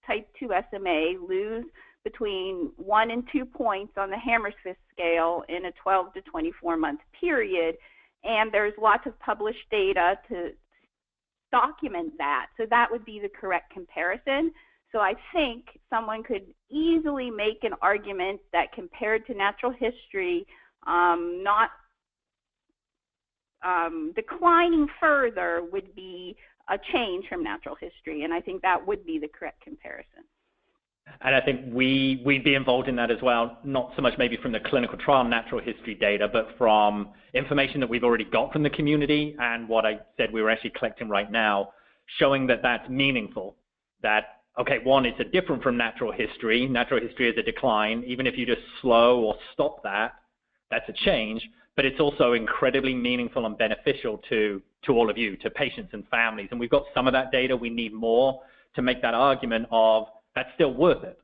type 2 SMA lose between 1 and 2 points on the Hammersmith scale in a 12 to 24 month period. And there's lots of published data to document that. So that would be the correct comparison. So I think someone could easily make an argument that compared to natural history, not declining further would be a change from natural history. And I think that would be the correct comparison. And I think we'd be involved in that as well, not so much maybe from the clinical trial natural history data, but from information that we've already got from the community and what I said we were actually collecting right now, showing that that's meaningful. That, okay, one, it's a different from natural history. Natural history is a decline. Even if you just slow or stop that, that's a change. But it's also incredibly meaningful and beneficial to all of you, to patients and families. And we've got some of that data. We need more to make that argument of that's still worth it.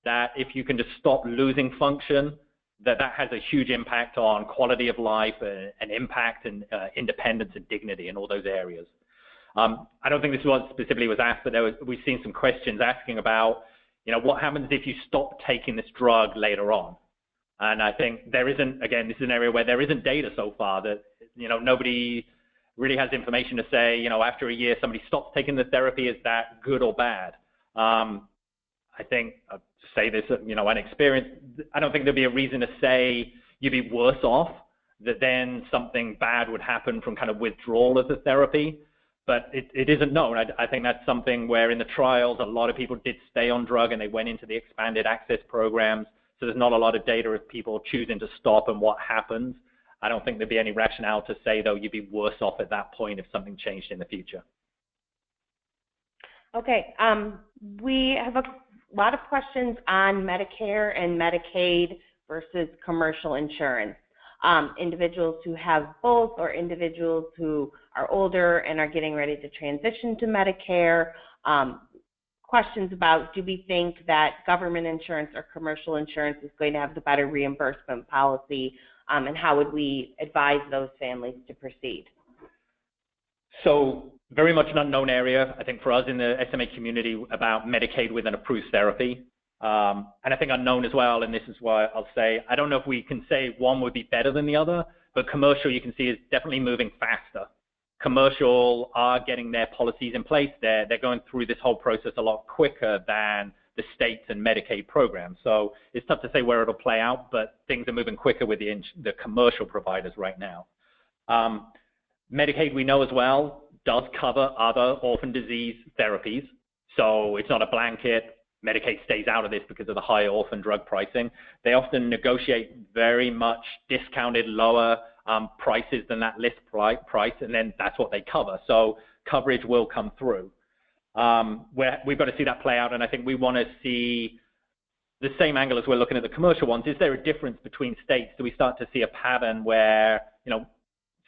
That if you can just stop losing function, that has a huge impact on quality of life and impact and independence and dignity in all those areas. I don't think this was specifically was asked, but we've seen some questions asking about, what happens if you stop taking this drug later on? And I think there isn't, again, this is an area where there isn't data so far that, nobody really has information to say, after a year somebody stops taking the therapy, is that good or bad? I think, I'll say this, an experience, I don't think there'd be a reason to say you'd be worse off, that then something bad would happen from kind of withdrawal of the therapy. But it isn't known. I think that's something where in the trials, a lot of people did stay on drug and they went into the expanded access programs. So there's not a lot of data of people choosing to stop and what happens. I don't think there'd be any rationale to say, though, you'd be worse off at that point if something changed in the future. Okay, we have a lot of questions on Medicare and Medicaid versus commercial insurance. Individuals who have both or individuals who are older and are getting ready to transition to Medicare. Questions about, do we think that government insurance or commercial insurance is going to have the better reimbursement policy, and how would we advise those families to proceed? So very much an unknown area, I think, for us in the SMA community about Medicaid with an approved therapy. And I think unknown as well, and this is why I'll say, I don't know if we can say one would be better than the other, but commercial, you can see, is definitely moving faster. Commercial are getting their policies in place. They're going through this whole process a lot quicker than the states and Medicaid programs. So it's tough to say where it'll play out, but things are moving quicker with the commercial providers right now. Medicaid, we know as well, does cover other orphan disease therapies. So it's not a blanket. Medicaid stays out of this because of the high orphan drug pricing. They often negotiate very much discounted, lower prices than that list price, and then that's what they cover. So coverage will come through. We've got to see that play out, and I think we want to see the same angle as we're looking at the commercial ones. Is there a difference between states? Do we start to see a pattern where,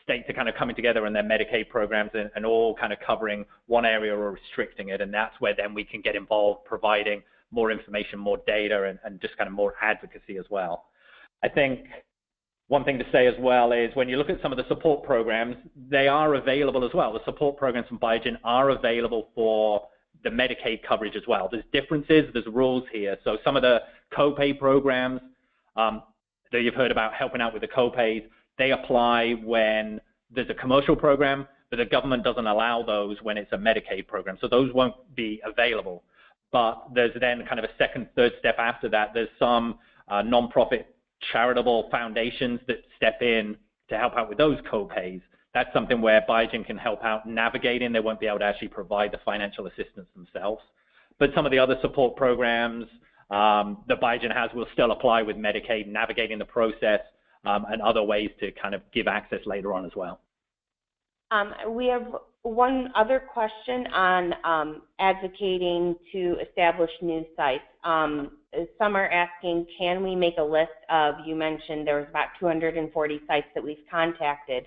states are kind of coming together in their Medicaid programs and all kind of covering one area or restricting it, and that's where then we can get involved, providing more information, more data, and just kind of more advocacy as well. I think one thing to say as well is when you look at some of the support programs, they are available as well. The support programs from Biogen are available for the Medicaid coverage as well. There's differences, there's rules here. So some of the copay programs that you've heard about helping out with the copays, they apply when there's a commercial program, but the government doesn't allow those when it's a Medicaid program. So those won't be available. But there's then kind of a second, third step after that. There's some nonprofit charitable foundations that step in to help out with those copays. That's something where Biogen can help out navigating. They won't be able to actually provide the financial assistance themselves. But some of the other support programs that Biogen has will still apply with Medicaid, navigating the process, and other ways to kind of give access later on as well. We have one other question on advocating to establish new sites. Some are asking, can we make a list of, you mentioned there was about 240 sites that we've contacted.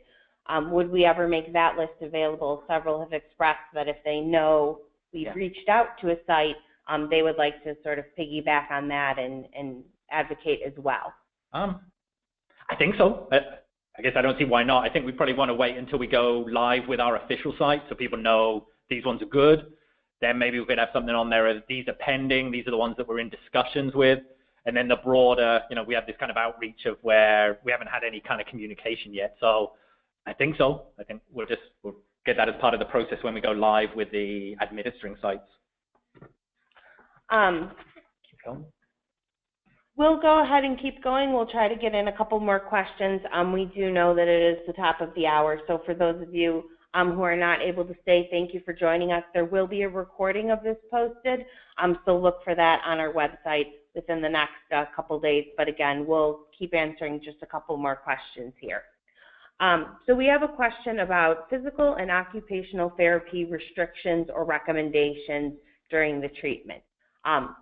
Would we ever make that list available? Several have expressed that if they know we've reached out to a site, they would like to sort of piggyback on that and advocate as well. I think so. I guess I don't see why not. I think we probably want to wait until we go live with our official site so people know these ones are good. Then maybe we could have something on there as these are pending, these are the ones that we're in discussions with. And then the broader, we have this kind of outreach of where we haven't had any kind of communication yet. So I think so. I think we'll get that as part of the process when we go live with the administering sites. Keep going. We'll go ahead and keep going. We'll try to get in a couple more questions. We do know that it is the top of the hour, so for those of you who are not able to stay, thank you for joining us. There will be a recording of this posted, so look for that on our website within the next couple days. But again, we'll keep answering just a couple more questions here. So we have a question about physical and occupational therapy restrictions or recommendations during the treatment.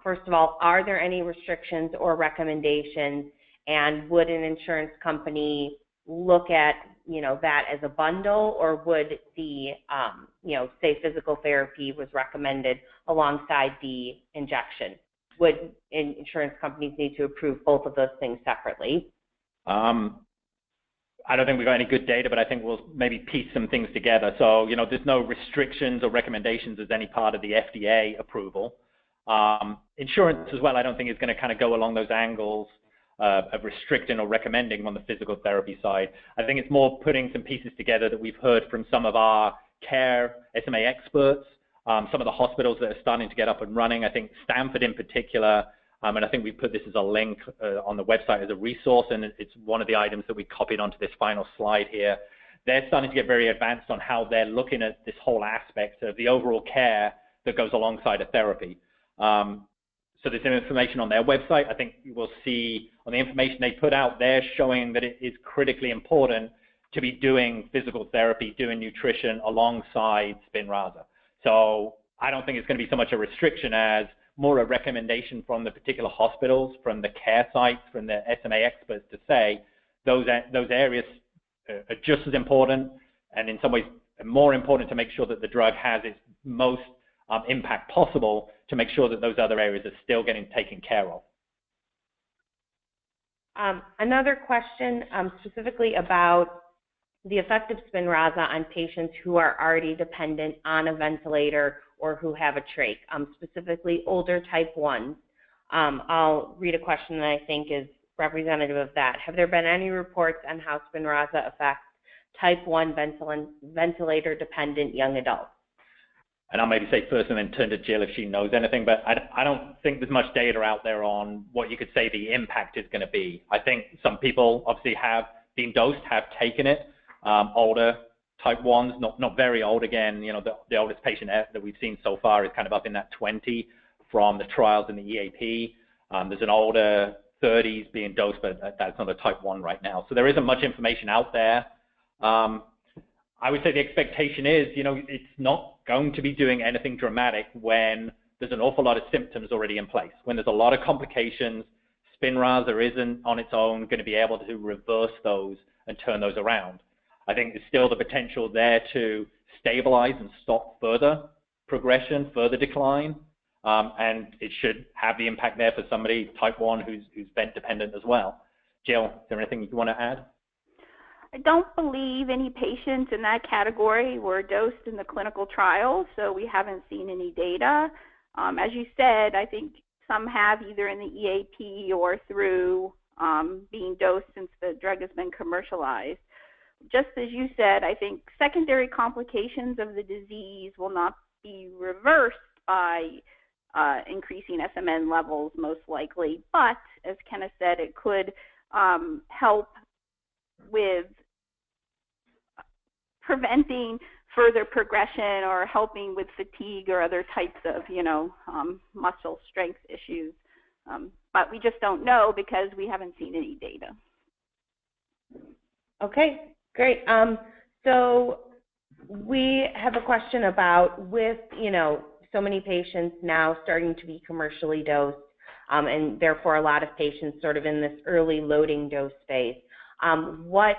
First of all, are there any restrictions or recommendations, and would an insurance company look at, that as a bundle, or would the, say physical therapy was recommended alongside the injection? Would insurance companies need to approve both of those things separately? I don't think we've got any good data, but I think we'll maybe piece some things together. So, there's no restrictions or recommendations as any part of the FDA approval. Insurance as well, I don't think is going to kind of go along those angles of restricting or recommending on the physical therapy side. I think it's more putting some pieces together that we've heard from some of our care SMA experts, some of the hospitals that are starting to get up and running. I think Stanford in particular, and I think we put this as a link on the website as a resource, and it's one of the items that we copied onto this final slide here. They're starting to get very advanced on how they're looking at this whole aspect of the overall care that goes alongside a therapy. So there's some information on their website. I think you will see on the information they put out, they're showing that it is critically important to be doing physical therapy, doing nutrition alongside Spinraza. So I don't think it's going to be so much a restriction as more a recommendation from the particular hospitals, from the care sites, from the SMA experts to say those areas are just as important, and in some ways more important to make sure that the drug has its most impact possible, to make sure that those other areas are still getting taken care of. Another question specifically about the effect of Spinraza on patients who are already dependent on a ventilator or who have a trach, specifically older type 1s. I'll read a question that I think is representative of that. Have there been any reports on how Spinraza affects type 1 ventilator-dependent young adults? And I'll maybe say first and then turn to Jill if she knows anything, but I don't think there's much data out there on what you could say the impact is going to be. I think some people obviously have been dosed, have taken it, older type 1s, not very old. Again, the oldest patient that we've seen so far is kind of up in that 20 from the trials in the EAP. There's an older 30s being dosed, but that's not a type 1 right now. So there isn't much information out there. I would say the expectation is, it's not going to be doing anything dramatic when there's an awful lot of symptoms already in place. When there's a lot of complications, Spinraza isn't on its own going to be able to reverse those and turn those around. I think there's still the potential there to stabilize and stop further progression, further decline, and it should have the impact there for somebody type 1 who's vent dependent as well. Jill, is there anything you want to add? I don't believe any patients in that category were dosed in the clinical trials, so we haven't seen any data. As you said, I think some have either in the EAP or through being dosed since the drug has been commercialized. Just as you said, I think secondary complications of the disease will not be reversed by increasing SMN levels most likely, but as Kenneth said, it could help with preventing further progression or helping with fatigue or other types of, muscle strength issues. But we just don't know because we haven't seen any data. Okay, great. So we have a question about with, so many patients now starting to be commercially dosed, and therefore a lot of patients sort of in this early loading dose phase. What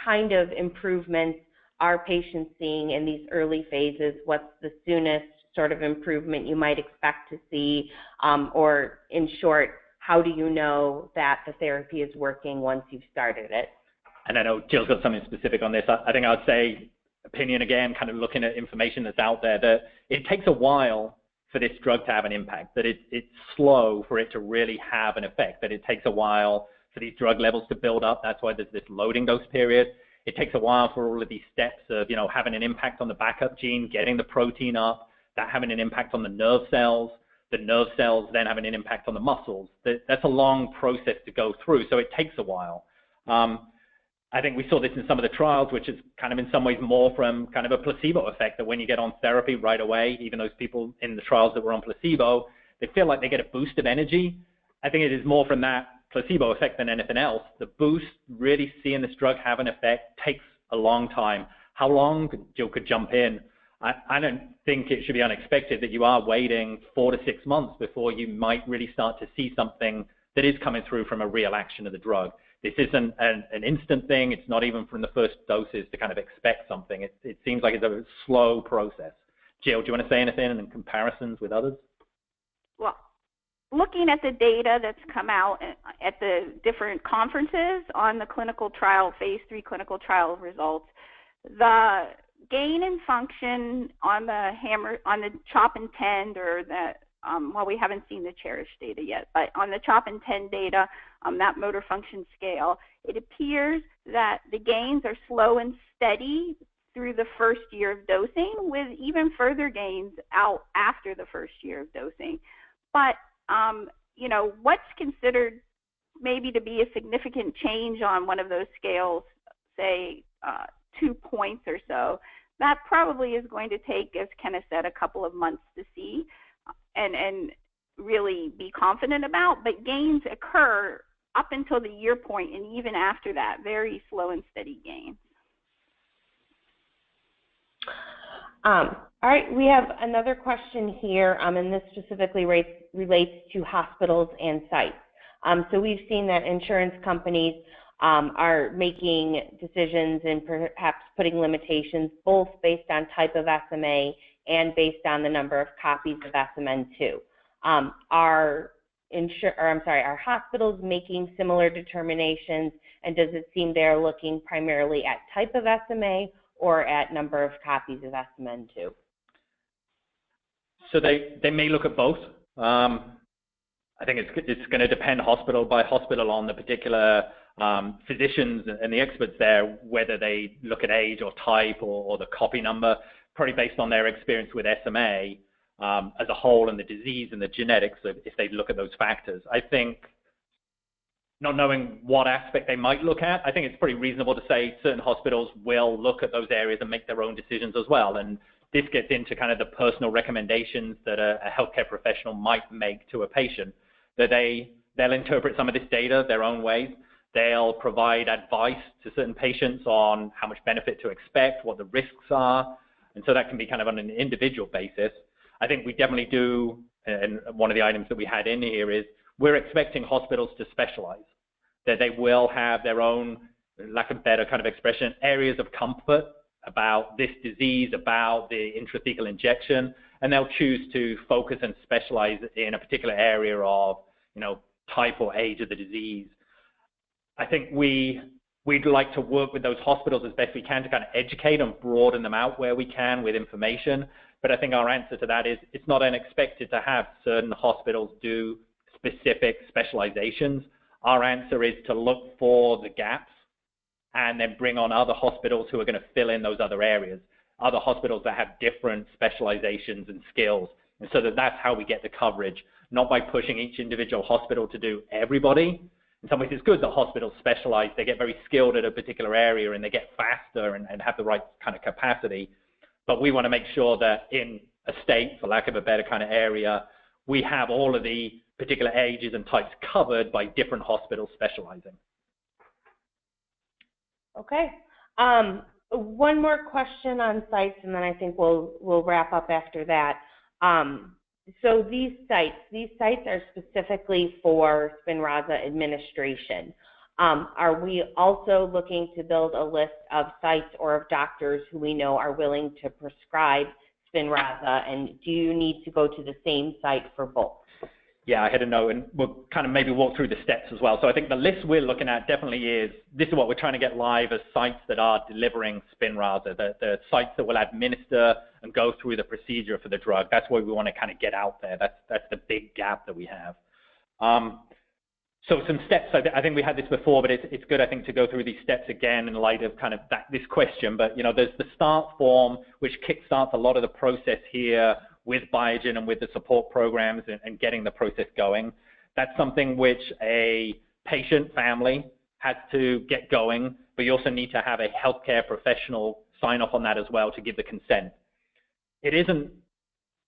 kind of improvements are patients seeing in these early phases? What's the soonest sort of improvement you might expect to see? Or in short, how do you know that the therapy is working once you've started it? And I know Jill's got something specific on this. I think I'd say, opinion again, kind of looking at information that's out there, that it takes a while for this drug to have an impact, that it's slow for it to really have an effect, that it takes a while for these drug levels to build up. That's why there's this loading dose period. It takes a while for all of these steps of, having an impact on the backup gene, getting the protein up, that having an impact on the nerve cells then having an impact on the muscles. That's a long process to go through, so it takes a while. I think we saw this in some of the trials, which is kind of in some ways more from kind of a placebo effect, that when you get on therapy right away, even those people in the trials that were on placebo, they feel like they get a boost of energy. I think it is more from that placebo effect than anything else. The boost, really seeing this drug have an effect, takes a long time. How long? Jill could jump in. I don't think it should be unexpected that you are waiting 4 to 6 months before you might really start to see something that is coming through from a real action of the drug. This isn't an instant thing. It's not even from the first doses to kind of expect something. It seems like it's a slow process. Jill, do you want to say anything in comparisons with others? Well, looking at the data that's come out at the different conferences on the clinical trial, phase 3 clinical trial results, the gain in function on the CHOP and TEND, or well, we haven't seen the Cherish data yet, but on the CHOP and TEND data, that motor function scale, it appears that the gains are slow and steady through the first year of dosing, with even further gains out after the first year of dosing. But, what's considered maybe to be a significant change on one of those scales, say 2 points or so, that probably is going to take, as Kenneth said, a couple of months to see and really be confident about. But gains occur up until the year point, and even after that, very slow and steady gains. All right, we have another question here, and this specifically relates to hospitals and sites. So we've seen that insurance companies are making decisions and perhaps putting limitations both based on type of SMA and based on the number of copies of SMN2. Are hospitals making similar determinations, and does it seem they're looking primarily at type of SMA or at number of copies of SMN2? So they may look at both. I think it's going to depend hospital by hospital on the particular physicians and the experts there, whether they look at age or type or the copy number, probably based on their experience with SMA as a whole and the disease and the genetics, if they look at those factors. I think, not knowing what aspect they might look at, I think it's pretty reasonable to say certain hospitals will look at those areas and make their own decisions as well. And this gets into kind of the personal recommendations that a healthcare professional might make to a patient, that they'll interpret some of this data their own ways. They'll provide advice to certain patients on how much benefit to expect, what the risks are. And so that can be kind of on an individual basis. I think we definitely do, and one of the items that we had in here is we're expecting hospitals to specialize, that they will have their own, lack of better kind of expression, areas of comfort about this disease, about the intrathecal injection, and they'll choose to focus and specialize in a particular area of, type or age of the disease. I think we'd like to work with those hospitals as best we can to kind of educate and broaden them out where we can with information. But I think our answer to that is it's not unexpected to have certain hospitals do specific specializations. Our answer is to look for the gaps and then bring on other hospitals who are going to fill in those other areas, other hospitals that have different specializations and skills. And so that's how we get the coverage, not by pushing each individual hospital to do everybody. In some ways, it's good that hospitals specialize. They get very skilled at a particular area and they get faster and have the right kind of capacity. But we want to make sure that in a state, for lack of a better kind of area, we have all of the particular ages and types covered by different hospitals specializing. Okay. One more question on sites, and then I think we'll wrap up after that. So these sites are specifically for Spinraza administration. Are we also looking to build a list of sites or of doctors who we know are willing to prescribe Spinraza, and do you need to go to the same site for both? Yeah, I had a note, and we'll kind of maybe walk through the steps as well. So I think the list we're looking at definitely is, this is what we're trying to get live as sites that are delivering Spinraza, the sites that will administer and go through the procedure for the drug. That's what we want to kind of get out there. That's the big gap that we have. So some steps, I think we had this before, but it's good, I think, to go through these steps again in light of kind of this question. But, there's the start form, which kickstarts a lot of the process here with Biogen and with the support programs and getting the process going. That's something which a patient family has to get going, but you also need to have a healthcare professional sign off on that as well to give the consent. It isn't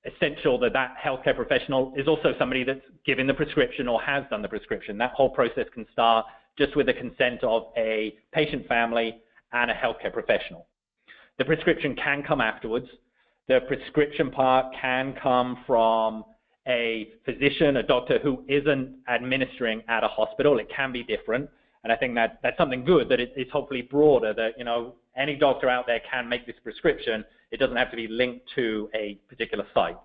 essential that that healthcare professional is also somebody that's given the prescription or has done the prescription. That whole process can start just with the consent of a patient family and a healthcare professional. The prescription can come afterwards. The prescription part can come from a physician, a doctor who isn't administering at a hospital. It can be different. And I think that's something good, that it's hopefully broader, that, any doctor out there can make this prescription. It doesn't have to be linked to a particular site.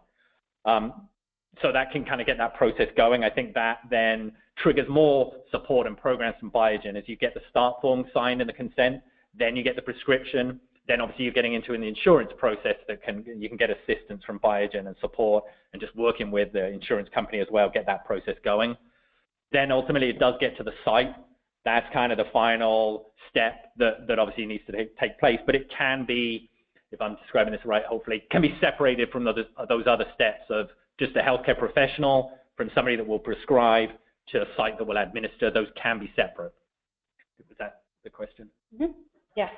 So that can kind of get that process going. I think that then triggers more support and programs from Biogen as you get the start form signed and the consent, then you get the prescription, then obviously you're getting into an insurance process that you can get assistance from Biogen and support and just working with the insurance company as well, get that process going. Then ultimately it does get to the site. That's kind of the final step that obviously needs to take place, but it can be, if I'm describing this right, hopefully, can be separated from those other steps of just a healthcare professional from somebody that will prescribe to a site that will administer. Those can be separate. Was that the question? Mm-hmm. Yes.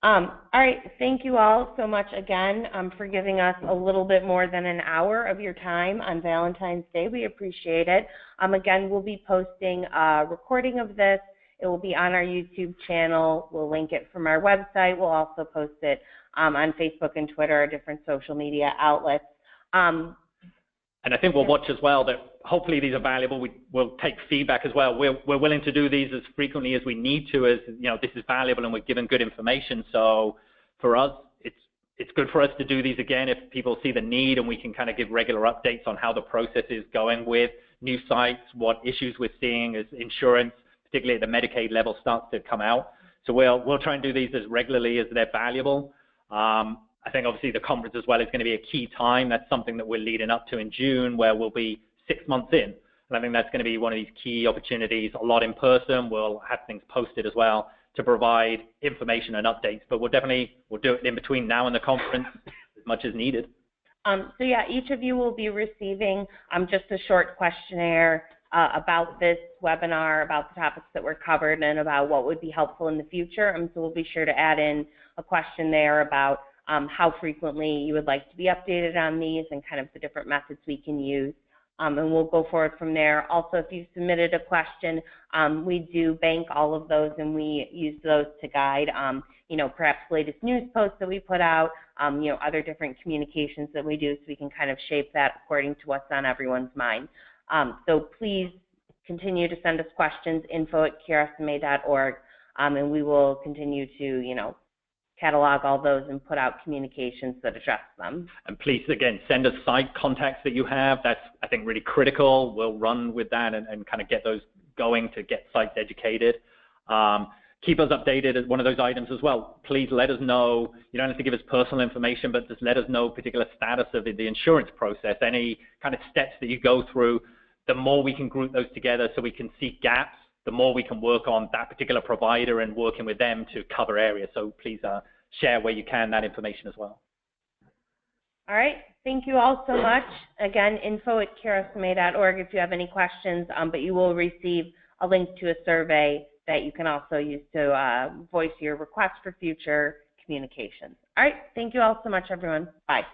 All right. Thank you all so much again for giving us a little bit more than an hour of your time on Valentine's Day. We appreciate it. Again, we'll be posting a recording of this. It will be on our YouTube channel. We'll link it from our website. We'll also post it on Facebook and Twitter, different social media outlets. And I think we'll watch as well that hopefully these are valuable. We'll take feedback as well. We're willing to do these as frequently as we need to, as this is valuable and we're given good information. So for us, it's good for us to do these again if people see the need, and we can kind of give regular updates on how the process is going with new sites, what issues we're seeing as insurance, particularly at the Medicaid level, starts to come out. So we'll try and do these as regularly as they're valuable. I think obviously the conference as well is going to be a key time. That's something that we're leading up to in June, where we'll be 6 months in. And I think that's going to be one of these key opportunities, a lot in person. We'll have things posted as well to provide information and updates. But we'll do it in between now and the conference as much as needed. So yeah, each of you will be receiving just a short questionnaire about this webinar, about the topics that were covered, and about what would be helpful in the future. So we'll be sure to add in a question there about how frequently you would like to be updated on these and kind of the different methods we can use. And we'll go forward from there. Also, if you submitted a question, we do bank all of those, and we use those to guide, perhaps latest news posts that we put out, other different communications that we do, so we can kind of shape that according to what's on everyone's mind. So please continue to send us questions, info@curesma.org, and we will continue to, catalog all those and put out communications that address them. And please, again, send us site contacts that you have. That's, I think, really critical. We'll run with that and kind of get those going to get sites educated. Keep us updated as one of those items as well. Please let us know. You don't have to give us personal information, but just let us know particular status of the insurance process, any kind of steps that you go through. The more we can group those together so we can see gaps, the more we can work on that particular provider and working with them to cover areas. So please share where you can that information as well. All right. Thank you all so much. Again, info@curesma.org if you have any questions, but you will receive a link to a survey that you can also use to voice your request for future communications. All right. Thank you all so much, everyone. Bye.